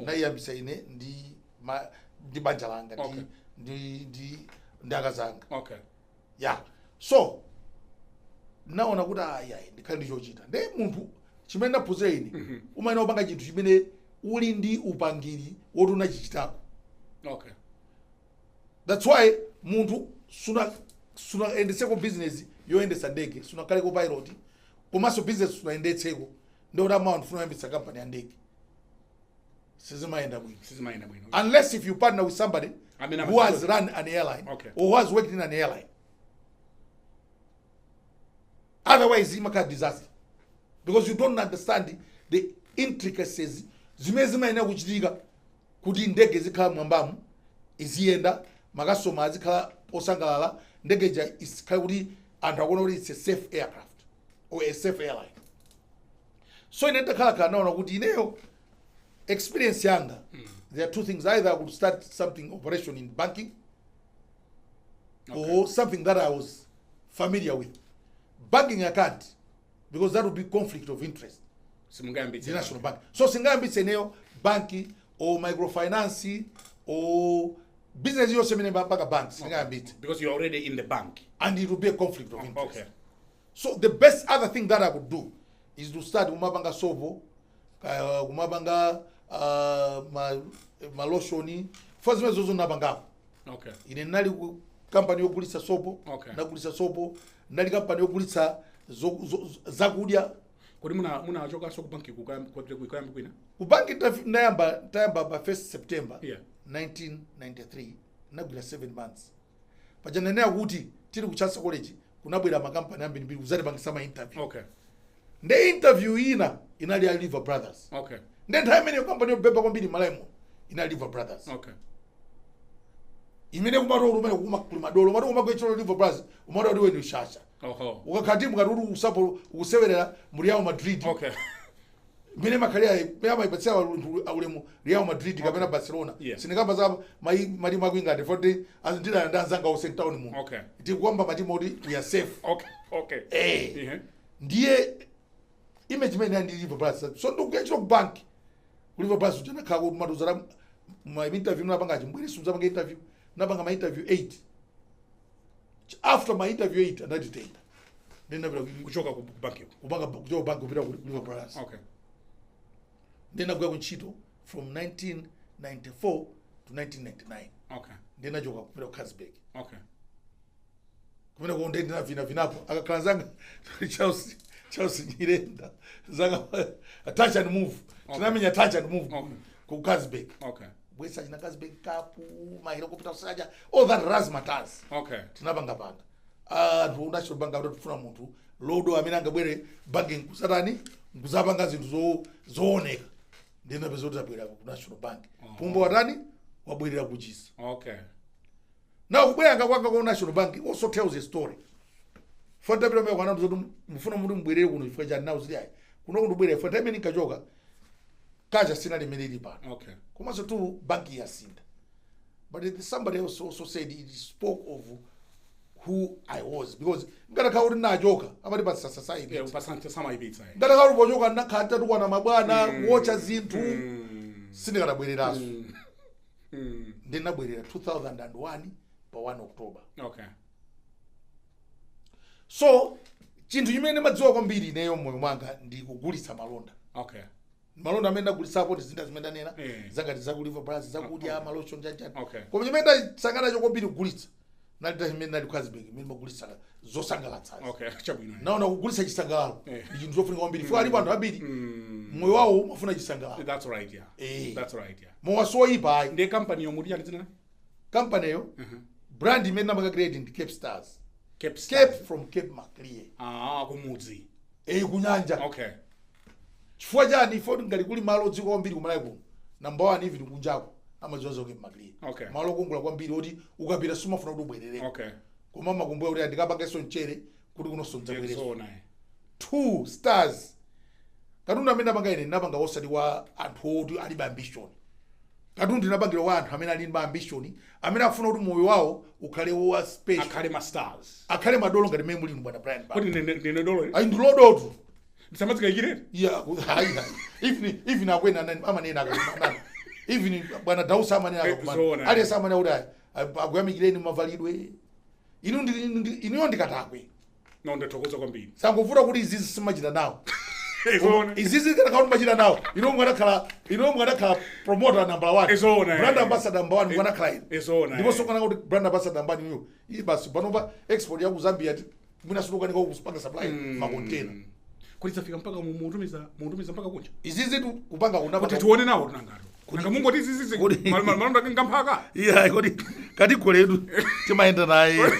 Naiyambisa ine ndi banja langa ndi akazanga. Okay. Yeah. So naona kuti ayayi ndikhale ndichochita. Nde munthu chimene ndaphunzira ine umayenera kupanga chinthu chimene uli ndi upangiri woti unachichitako. Okay. That's why munthu sunaendetseko business yoyendetsa ndege, sunakaleko pilot, komanso business sunaendetseko ndikuti amount funa kuyambitsa company ya ndege. Sizimayenda bwino. Unless if you partner with somebody who has run an airline, okay, or who has worked in an airline. Otherwise, it's a disaster. Because you don't understand the intricacies. Zimene kuchitika kuti ndege zikhala mwambamu iziyenda makasoma azikhala osangalala ndege ja isikhala kuti anthu akuona kuti it's a safe aircraft or a safe airline. So ine ndakhala naona kuti ineyo experience yanga, there are two things. Either I could start something operation in banking, or something that I was familiar with. Banking I can't, because that would be conflict of interest. The national bank. So singambitse neyo banking or microfinance or business you also banks. Because you're already in the bank. And it will be a conflict of interest. Okay. So the best other thing that I would do is to start umabanga sobo, umabanga maloshoni, first mezo nabanga. Okay. Ine nali company yogulitsa sopo, okay, nagulitsa sopo, nali company yogulitsa zakudya. Kodi muna achoka so kubanki kuyamba kwina? Kubanki tayamba pa 1st September 1993, nagula 7 months. Pajanenea kuti tili kuchasa college kunabwera makampani ambiri kuzati bangisa ma interview. Okay. Nde interview ina inali ya Liver Brothers. Okay. Nde nthawi imene company yobeba kwambiri malaimo ina Liver Brothers. Okay. Imene kumato rumene kuli madolo mato kumagwechero Liver Brothers umato ndiwe ni ushasha. Oho. Ukakati mukati usapo ukuseverera mu Real Madrid. Okay. Mine makalia yama ipatsia ulemu Real Madrid kapena Barcelona. Sinikamba za mali magwinga de for azindira ndanzanga u St. Town mu. Okay. Ndi kwamba mati modi we are safe. Okay. Okay. Ndiye image mene ndi Liver Brothers. So ndikuyachira ku bank. Liver Brothers utana kago maduzara ma interview napanga chimbwiri sunza panga interview. Napanga ma interview 8. After my interview 8 and I detained. Then I kuchoka ku bank. Kuchoka bank kupita ku Liver Brothers. Okay. Then I go to Chito from 1994 to 1999. Okay. Then I go to Kasbek. Okay. Kumena ko ndende na vinapo akaklanzanga Chelsea nyirenda zanga touch and move. Tunamenya touch and move ku Kasbek. Okay. Bwesa jina Kasbek kapu mahira kupita usaja all that razzmatazz. Okay. Tunabanga banga. National bank akutofuna muntu lodo amene angabwere banking kusatani kuzapanga zinthu zooneka. Ndina bezoti zabwera ku National Bank. Pumbo watani wabwerera kuchisa. Okay. Now kubwera ngakwanga kwa National Bank also tells a story. For the people wana ndozo mufuna mundu mbwerere kuno chifukwa cha now zili ayi. Kuno kundubwera for time nikachoka kaja sina limeneli pa. Okay. Komanso tu banki yasinda. But somebody else also said he spoke of who I was because ngata kauri na joka amati pa sasa hivi. Yeah, upasante sama ibitsa. Ngata kauri bojoka nakata tukwa na mabwana watcha zinthu sindikata bwereraso. Ndinabwerera 2001 pa 1 October. Okay. So chinthu chimene madziwa kwambiri ineyo moyo mwanga ndi kugulitsa malonda. Okay. Malonda amene ndagulisapo ndi zinda zimene ndanena zakati zakuliva plus zakudya malosho njanja. Okay. Koma chimene ndasangana cho kwambiri kugulitsa nalita chimene ndali Kazibeki imene magulitsa zosangalatsa. Okay. Chabwino. Naona kugulitsa chisangalalo ndi chinthu chofunika kwambiri fo alipo anthu ambiri moyo wawo umafuna chisangalalo. That's right, yeah. That's right, yeah. Mowasoyipa ayi. Ndi company yomudi yani dzina? Company yo brand imene namaka grade ndi Cape Stars. Cape from Cape Maclear. Kumudzi. Kunyanja. Okay. Chifukwa chani fo ngati kuli malo dziko kwambiri kumalayi kuno. Number 1 even kunjako amadziwazo Cape Maclear. Okay. Malo kungula kwambiri oti ukapita sumafuna kuti ubwerere. Okay. Koma makumbuya kuti andikapangeso mchere kuti kuno sondzabwerere. So nae. 2 stars. Katundu amene apanga ine ndinapanga osati wa anthu oti alibe ambition. Katundu ndinapangira wa anthu amene ali ndi ambition, amene akufuna kuti moyo wawo ukhale wa special. Akhale ma stars. Akhale madolo ngati mmene muli bwana Brian. Kodi ndine dolo? Ayi ndilodotu. Ndisamadzika yire? Yeah, even akwena nani amanena akamana. Even bwana Dausa amanena akamana. Ali samana udai. Agwamikireni mavalidwe. Inu ndikatakwe. No ndatokoza kwambiri. Sangovuta kuti izizi simachita nawo. Ezona. Izizi kana kaunti machita nawo. Inu mwanakhala promoter number 1. Ezona. Brand ambassador number 1 mwanakhala. Ezona. Ndipo sokana kuti brand ambassador number 1 uyu. Iyi basi panopa export ya ku Zambia mwina suluka nika kupanga supply ma container. Kuti zafika mpaka mutumiza mpaka kunja. Izizi tu kupanga kunapa. Kuti tuone nawo tunangalo. Nanga mungu kuti izizi malonda ngamphaka. Yeah, kodi kati koledu timaenda naye.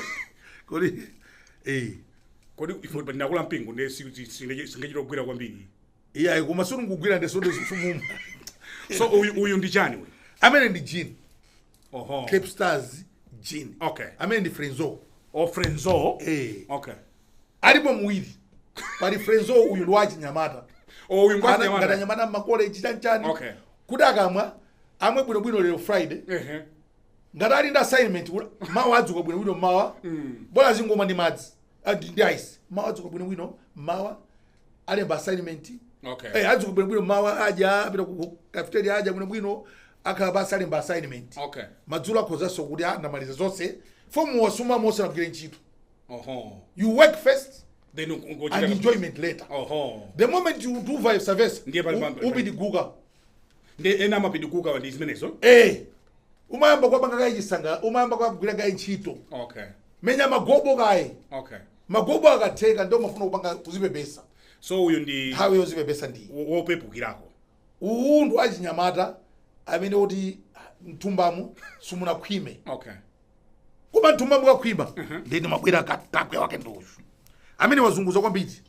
Kodi kodi ifo ndakula mpingo ndi singechita kugwira kwambiri. Yeah, koma sunu kugwira ndi sodo sumumu. So uyu ndi chani we? Amene ndi Jean. Oho. Cape Stars Jean. Okay. Amene ndi Frenzo. Frenzo? Okay. Alipo muwiri. Pali Frenzo uyu lwachi Nyamata. Uyu ngwa Nyamata. Ngata Nyamata makoleji chanchani. Okay. Kudakamwa amwe bwino lero Friday. Ngata ali ndi assignment mawa adzuka bwino mawa. Bola zingoma ndi madzi. Ndi ice. Mawa adzuka bwino mawa alemba assignment. Okay. Adzuka bwino mawa aja apita ku cafeteria aja bwino akhala basi alemba assignment. Okay. Madzulo akhoza so kuti andamaliza zonse. Fomu wasuma mosa na kugire ntchito. You work first. Then and enjoyment later. The moment you do vice versa, ubi di guga. Ena mapidi guga ndi zimenezo. Umayamba kwa banga kayisanga, umayamba kwa kugwira kayi ntchito. Okay. Menya magobo kayi. Okay. Magobo akateka ndo mafuna kupanga kuzibebesa. So uyu ndi hawe yozibebesa ndi. Wopepukirako. Undu achinyamata amene kuti mtumbamu sumuna khwime. Okay. Kuma mtumbamu kakhwima ndeni mabwera katakwe wake ndoju. Amene wazunguza kwambiri.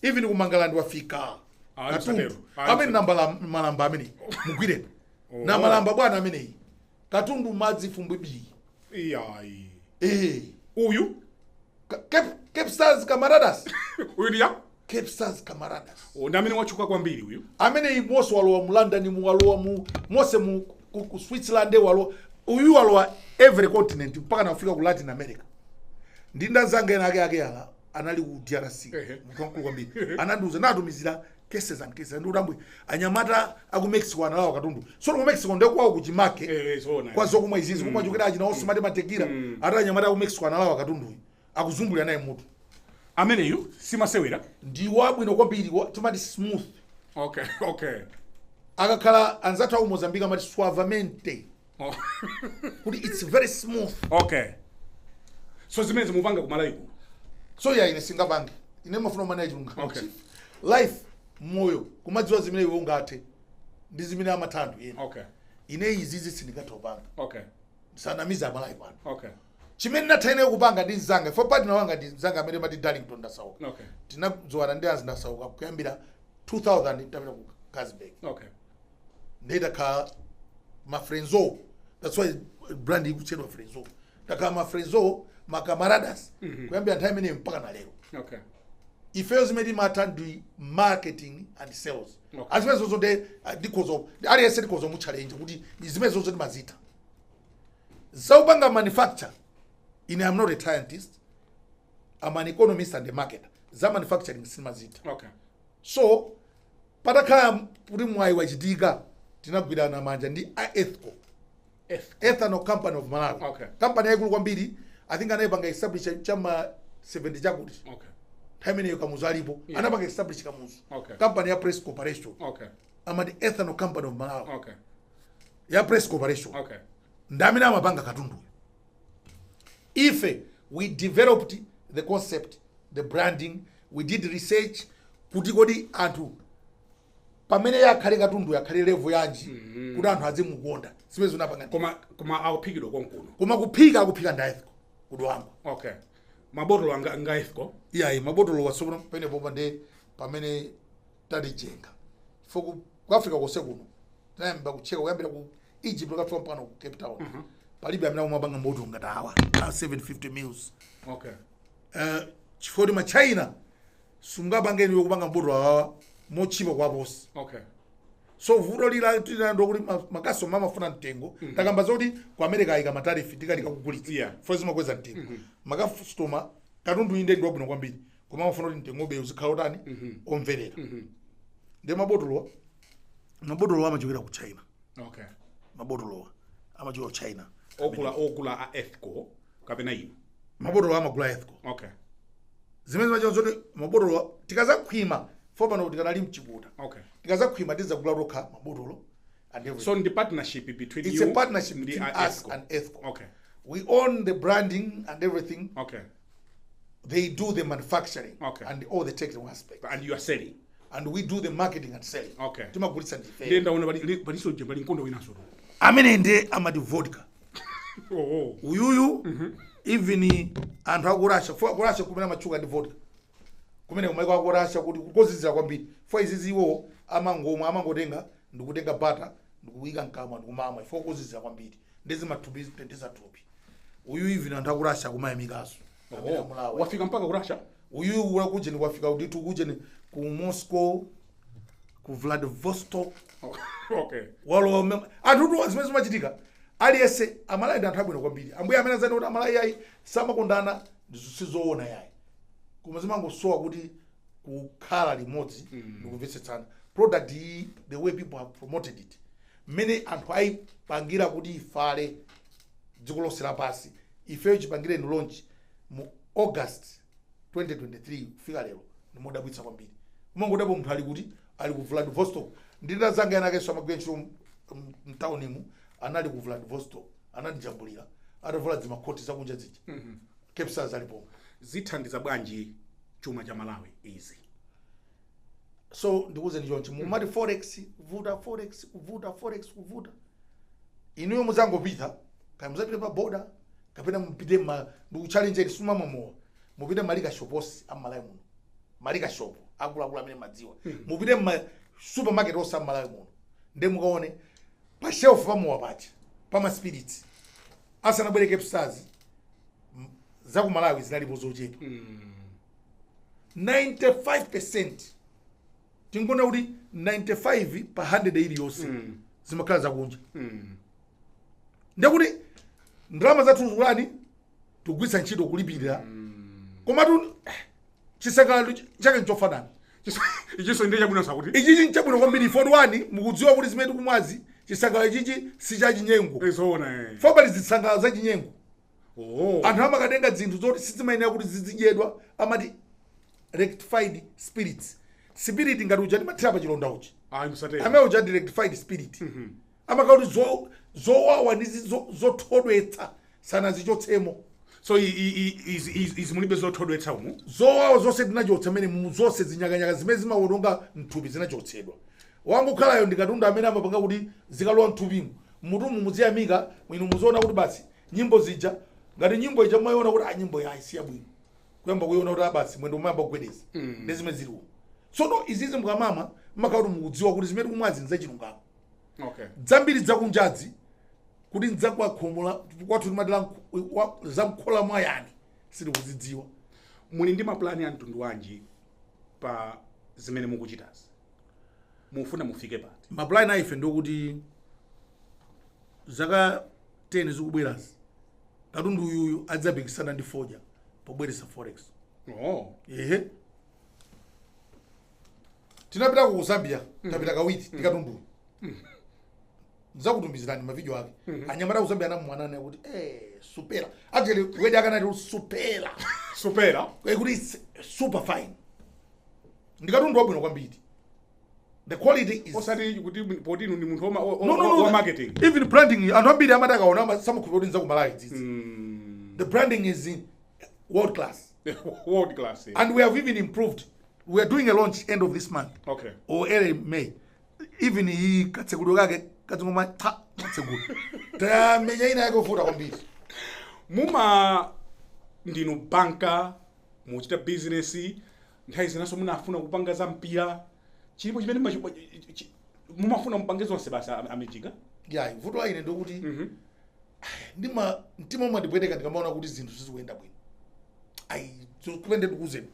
Even kumangalandi wafika. Katundu. Amene malamba amene mugwire. Na malamba bwana amene. Katundu madzi fumbibiri. Uyu Cape Stars Camaradas. Uyu ndiya? Cape Stars Camaradas. Ndamene wachuka kwambiri uyu. Amene imoso walowa mu London mu walowa mose mu ku Switzerland walowa. Uyu walowa every continent mpaka na Africa ku Latin America. Ndinda zanga ake ala anali ku DRC. Mukwankulu kwambiri. Ananduza natumizira cases and cases ndudambwe anyamata aku Mexico analawa katundu. So ku Mexico ndeko kwawo kuchimake. Kwa zokumwa izizi kumwa chokera achina osumati mategira. Ata anyamata aku Mexico analawa katundu. Akuzumbulira naye mutu. Amene yu simasewera ndi wabwino kwambiri timati smooth. Okay. Akakhala anzathu aku Mozambique amati suavemente. Kuti it's very smooth. Okay. So zimene mupanga kumalaiko. So ya ine singapange. Ine mafuna manage unga. Okay. Life moyo kumadziwa zimene iwe ungathe. Ndi zimene amathandu yena. Okay. Ine izizi sindikatopanga. Okay. Sanamiza amalaiko ano. Okay. Chimene nathene kupanga ndi zanga. For partner wanga ndi zanga amene mati Darlington ndasauka. Okay. Tinazowana ndi azi ndasauka kuyambira 2000 tapita ku Kazibeki. Okay. Ndeta ka ma Frenzo. That's why brand ikuchedwa Frenzo. takama frezo makamaradas kuyambira nthawi imene mpaka na lero. Okay. Ifeyo zimene matandi marketing and sales. Azimene zozo de dikozo aliyense dikozo mu challenge kuti zimene zozo ndi mazita. Zaubanga manufacture. I'm not a scientist. I'm an economist and a marketer. Za manufacturing simazita. Okay. So patakhala kuti mwayi wachitika tinagwirana manja ndi ethical ethanol company of Malawi. Okay. Company yaikulu kwambiri I think anayipanga establish chama 70 chakuti. Okay. Time ineyo kamuzu alipo anapanga establish kamuzu. Okay. Company ya Press Corporation. Okay. I'm the ethanol company of Malawi. Okay. Ya Press Corporation. Okay. Ndamina amapanga katundu. If we developed the concept, the branding, we did research, kuti kodi anthu pamene yakhale katundu yakhale level yanji kuti anthu azimukonda zimene zinapanga koma akuphikidwa konkuno koma akuphika ndaethico kudwamba. Okay. Mabotolo anga ethico iya mabotolo wasopona pene pomba nde pamene talijenga foku ku Africa kose kuno tayamba kucheka kuyambira ku Egypt lokafika mpaka ku Cape Town palibe amene amapanga mabotolo ngati awa 750 mils. Okay. Chifukwa ma China sungabangeni yokupanga mabotolo awa mochipa kwa bosi. Okay. So vuto lila tilando kuti makaso mamafuna mtengo takamba zoti ku America ayika matarifi tikalika kugulitsa for zima kweza mtengo makastoma katundu inde ndi wabwino kwambiri koma amafuna kuti mtengo be uzikhala utani omverera. Ndi mabotolo amachokera ku China. Okay. Mabotolo amachokera ku China. Okula a ethical kapena ino. Mabotolo amagula ethical. Okay. Zimene macho zoti mabotolo tikazakhwima for pano tikanali mchikuta. Okay. Tikazakhwima tizagula rokha mabotolo and everything. So the partnership between it's you a partnership and between us and ethical. Okay. We own the branding and everything. Okay. They do the manufacturing. Okay. And all the technical aspects. And you are selling. And we do the marketing and selling. Okay. Timagulitsa ndife. Ndenda una bali so jembali nkondo winaso. Amene ndi amati vodka. Oh. Uyuyu even anthu akurasha kurasha kumene machuka ndi vodka. Kumene kumaiko akurasha kuti kukozizira kwambiri. For iziziwo amangotenga ndikutenga butter ndikuyika mkamwa ndikumamwa ifo kukozizira kwambiri. Ndezi matubi tendeza tupi. Uyu even anthu akurasha kumayamikaso. Wafika mpaka kurasha? Uyu wakuje ni wafika uditu kuje ni ku Moscow ku Vladivostok. Okay. Walo anthu zimene zimachitika aliyese amalai anthu abwino kwambiri. Ambuye amene azani kuti amalai yayi samakondana ndisizoona yayi. Koma zimangosowa kuti kukhala limodzi ndikumvetsetsana. Product the way people have promoted it. Many anthu ayipangira kuti ifale dziko lonse lapasi. Ifeyo chipangire ni launch mu August 2023 kufika lero ni modabwitsa kwambiri. Umangodapo munthu ali kuti ali ku Vladivostok. Ndinda zanga yanakeso amagwencho mtaunimu anali ku Vladivostok anandijambulira atavula zimakoti zakunja zija. Cape Stars alipo. Zithandiza bwanji chuma cha Malawi easy. So ndikuze ndichonchi mumati forex kuvuta inuyo muzangopita kaya muzapita pa border kapena mupite ndikuchallenge lisuma mamowa mupite malika shoposi amalawi muno malika shop akula amene madziwa mupite ma supermarket osa amalawi muno nde mukaone pa shelf pamowa pacha pama spirits asanabwere Cape Stars zaku Malawi zinalipo zochepa 95% tingona kuti 95 pa 100 iliyonse zimakhala zakunja ndekuti ndrama zathu zulani tugwisa ntchito kulipirira komatu chisakalo chake nchofanana ichiso ndiye chabwino sakuti ichi nchabwino kwambiri for one mukudziwa kuti zimene kumwazi chisakalo ichi si cha chinyengo ezoona fobali zisangalo za chinyengo. Anthu amakatenga zinthu zoti sizimayenera kuti zizidyedwa amati rectified spirits. Spirit ngati uja ndimathira pa chilonda uchi. Musatero. Amene uja rectified spirit. Amakauti zowawa ndi zothodwetsa sana zichotsemo. So is mulibe zothodwetsa umu. Zowawa zonse dinachotsa amene mu zonse zinyakanyaka zimene zimawononga mthupi zinachotsedwa. Wangu khalayo ndikatunda amene amapanga kuti zikalowa mthupimo. Mutumu muziyamika mwinu muzoona kuti basi nyimbo zija ngati nyimbo ija mwayiona kuti nyimbo ya isiya bwino. Kuyamba kuyiona kuti basi mwendo mwamba kugwedeza. Ndezime ziliwo. So no izizi mkamama makauti mukudziwa kuti zimene kumwazi nzachilungamo. Okay. Dzambiri dzakunjazi kuti ndzakwa khomula kwathu madala zamkhola mwayani sili kuzidziwa. Muli ndi maplani ya mtundu wanji pa zimene mukuchitazi? Mufuna mufike pati? Maplani aife ndokuti zaka 10 zikubwerazi katundu uyuyu adzapikisana ndi foja pobweresa forex. Ehe. Tinapita ku Zambia, tapita kawiti tikatundu. Nzakutumbizirani mavideo ake. Anyamara ku Zambia anamwanana kuti supera. Actually wedi akanati supera. Supera? Kuti super fine. Ndikatundu wabwino kwambiri. The quality is osati kuti potinu ndi munthu wa marketing. Even branding anthu ambiri amataka ona samukhupira kuti nzakumalaya dzidzi. The branding is world class. World class. Yeah. And we have even improved. We are doing a launch end of this month. Okay. Or early May. Even he katsekudo kake katsingoma ta katsekudo. Ta menya ina yako futa kwambiri. Muma ndinu banka, muchita business, nthawi zinaso munafuna kupanga za mpira. Chilipo chimene mumafuna mpange zonse basa Mijiga? Yeah, vuto ine ndokuti ndima mtima umandipweteka ndikamaona kuti zinthu sizikuyenda bwino. Kupende ndikuzeni.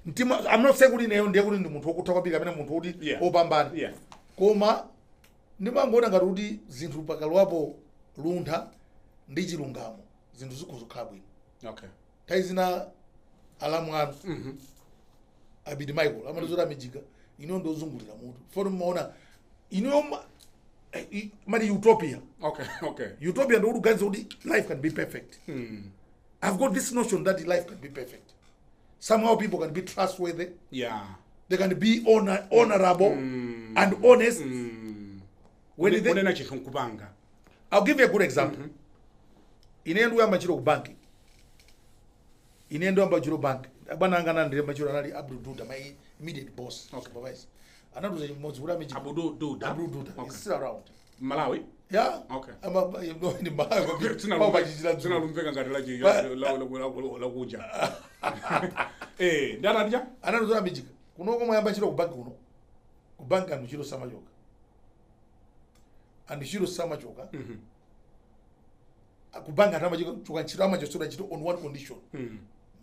Mtima I'm not saying kuti neyo ndiye kuti ndi munthu wokutha kwambiri kapena munthu kuti opambana. Yeah. Koma ndimangoona ngati kuti zinthu pakalwapo luntha ndi chilungamo zinthu zikuzokhala bwino. Okay. Taizina alamu anu. Abidi Michael amanozora Mijiga ino ndozungulira mutu. For muona ino mali utopia. Okay. Utopia ndo uganza kuti life can be perfect. I've got this notion that life can be perfect. Somehow people can be trustworthy. Yeah. They can be honorable and honest. I'll give you a good example. Inendu ya machiro banki. Inendu ya machiro banki. Abana ngana ndire machiro anali Abdul Duda, my immediate boss, supervisor. Another was Mozura Mijiga. Abdul Duda. He's still around. Malawi? Yeah. Okay. I'm going in Malawi. Tuna lumveka ngati la kuja. Ndana dija? Another Mijiga. Kunoko mwamba chiro kubanki kuno. Kubanki anu chiro samajoka. And chiro samajoka. Kubanki atama chiro chiro amajosura chiro on one condition.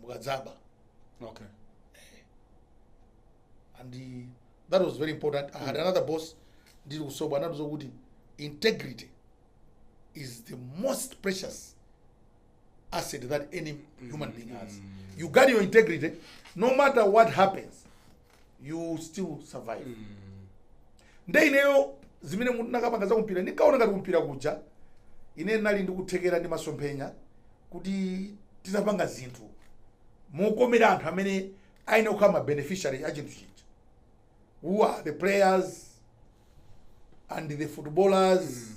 Mugazaba. Okay. And that was very important. I had another boss, integrity is the most precious asset that any human being has. You guard your integrity, no matter what happens, you still survive. Ndeineyo zimene munthu nakapanga za kumpira ndikaona ngati kumpira kuja ine nali ndikuthekera ndi masomphenya kuti tizapanga zinthu mokomera anthu amene aine kukhala beneficiary agent chija. Who are the players and the footballers.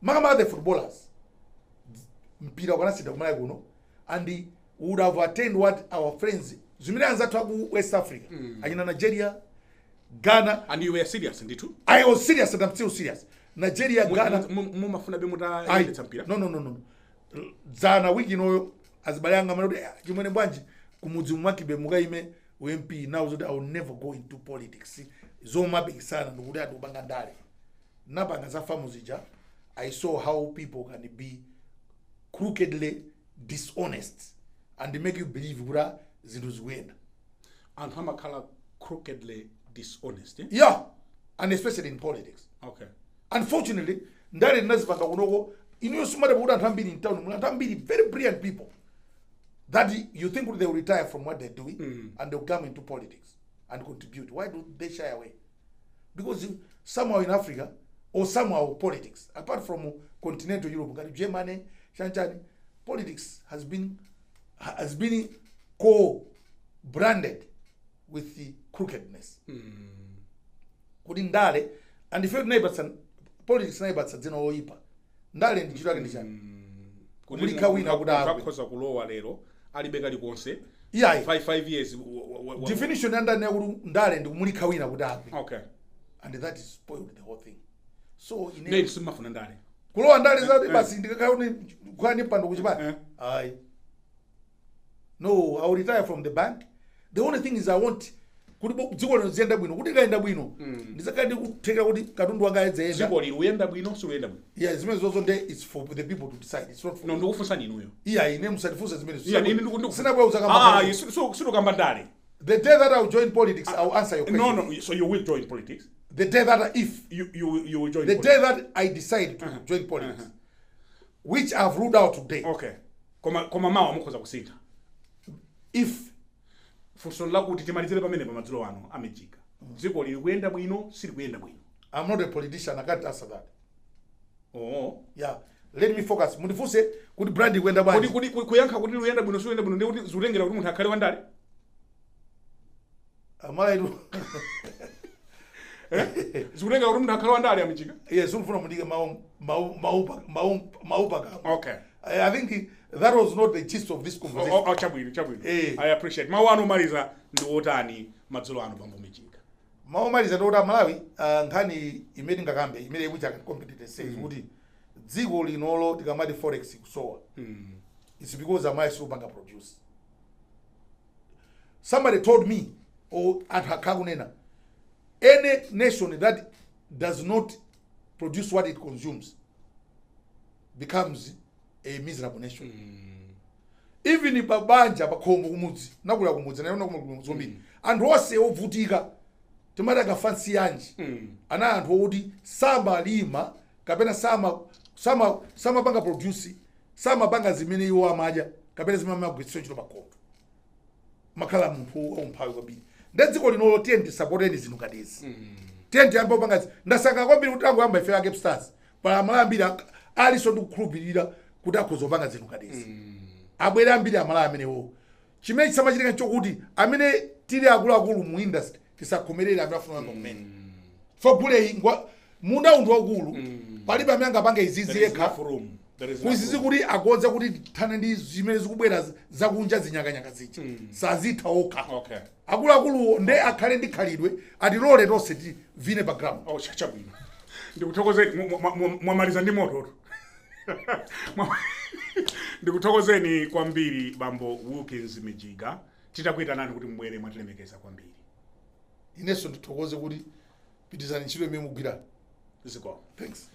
Magama the footballers. Mpira wanasida kumala kuno. And we would have attained what our friends zimene anzatu aku West Africa. Ajina Nigeria, Ghana. And you were serious indeed too? I was serious and I'm still serious. Nigeria, Ghana. Mumafuna bemuta yeleta mpira? No. Zana wiki no azibayanga manodi chimwene bwanji kumudzi mwakibe mukaime UMP now so that I will never go into politics. Zoma big sana ndukuti adubanga ndale. Nabanga za famuzija. I saw how people can be crookedly dishonest and they make you believe kura zintu ziwenda. And how makala crookedly dishonest? Yeah, and especially in politics. Okay. Unfortunately, ndale nazipanga kunoko inu sumare buda ntambiri in town, ntambiri very brilliant people that you think they will retire from what they're doing and they'll come into politics and contribute. Why do they shy away? Because somehow in Africa or somehow politics, apart from continental Europe, Germany, Shanchani, politics has been co-branded with the crookedness. Ndale, and if your neighbors and politics neighbors are oipa, ndale ndi chiro akendishana. Kumulika wina kuda koza kulowa lero alibeka likonse. Yeah. 5 years. Definition under ndale ndi kumulika wina kuda. Okay. And that is spoiled the whole thing. So in name simafuna ndale. Kulowa ndale za basi ndikakaone kwani pando kuchipata. Aye. No, I will retire from the bank. The only thing is I want kuti dziko lino ziyenda bwino kuti kaenda bwino ndizakati kutheka kuti katundu wanga ayedzeyenda dziko lino uyenda bwino siluyenda bwino zimene zozo nde it's for the people to decide, it's not for no ndikufunsani inuyo ine musatifunse zimene sinabwera kamba kamba ndale. The day that I will join politics, I will answer your question. No, so you will join politics? The day that if you will join the politics. day that I decide to join politics, which I've ruled out today. Okay. Koma mawa mukhoza kusintha. If funso lakuti timalizire pamene pamadzulo wano Mijiga. Dziko lili kuyenda bwino, sili kuyenda bwino. I'm not a politician, I can't answer that. Oh. Yeah. Let me focus. Mundifunse kuti brand kuyenda bwanji. Kuti kuyankha kuti luyenda bwino, sili kuyenda bwino ndi kuti zilengera kuti munthu akhale wandale. Amaidu. Zikulenga kuti munthu akhale wandale Mijiga. Yes, ufuna mundike maupa. Okay. I think that was not the gist of this conversation. Chabwino. I appreciate. Mawu anu maliza ndi otani madzulo anu bambo Mijiga. Mawu maliza ndi ota Malawi nkhani imene ngakambe imene which I can completely say kuti dziko linolo tikamati forex kusowa. It's because amayi supanga produce. Somebody told me any nation that does not produce what it consumes becomes a miserable nation. Even if babanja bakhombo kumudzi nakula kumudzi nayo nakumudzi zombiri anthu ose ovutika timati akafansi yanji ana anthu oti samba lima kapena sama banga produce sama banga zimene iwo amadya kapena zimene amagwetsa ntchito pakhombo makhala munthu omphawi kwambiri ndedziko linolo tiye supporteni zinthu ngatizi tiye ndiyambe opangazi ndasanga kwambiri kuti tangu yamba ife yake stars pala amala ambiri aliso ndikukhulupirira kuti akhoza opanga zinthu ngatizi abwere ambiri amala amenewo chimene chisamachitika chokuti amene tili akuluakulu mu industry tisakhomerere amene afuna amba kumene fobule munda unthu wakulu palibe amene angapanga izizi yekha kuizizi kuti akonza kuti thana ndi zimene zikubwera zakunja zinyakanyaka zicha sazitha okha akuluakuluwo nde akhale ndi khalidwe atilole tonse tivine background. Chabwino ndikuthokozeni mwamaliza ndi moto ndikuthokozeni kwambiri bambo Wilkins Mijiga titakuyitanani kuti mbwere mwatilemekeza kwambiri. Inenso ndithokoze kuti pitizani ntchito imene mugwira. Thanks.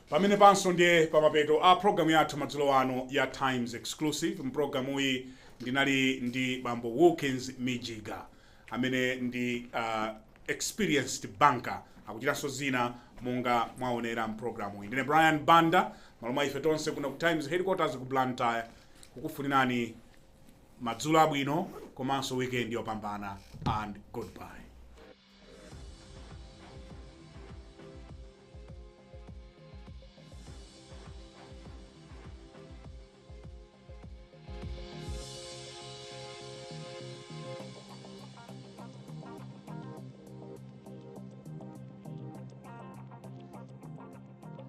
Pamene panso ndiye pamapeto a programu yathu madzulo ano ya Times Exclusive. Mpprogramu iyi ndinali ndi bambo Wilkins Mijiga amene ndi experienced banker akuchitanso zina monga mwaonera mpprogramu iyi. Ndine Brian Banda maloma ife tonse kuna ku Times headquarters ku Blantyre kukufunirani madzulo abwino komanso weekend yopambana and goodbye.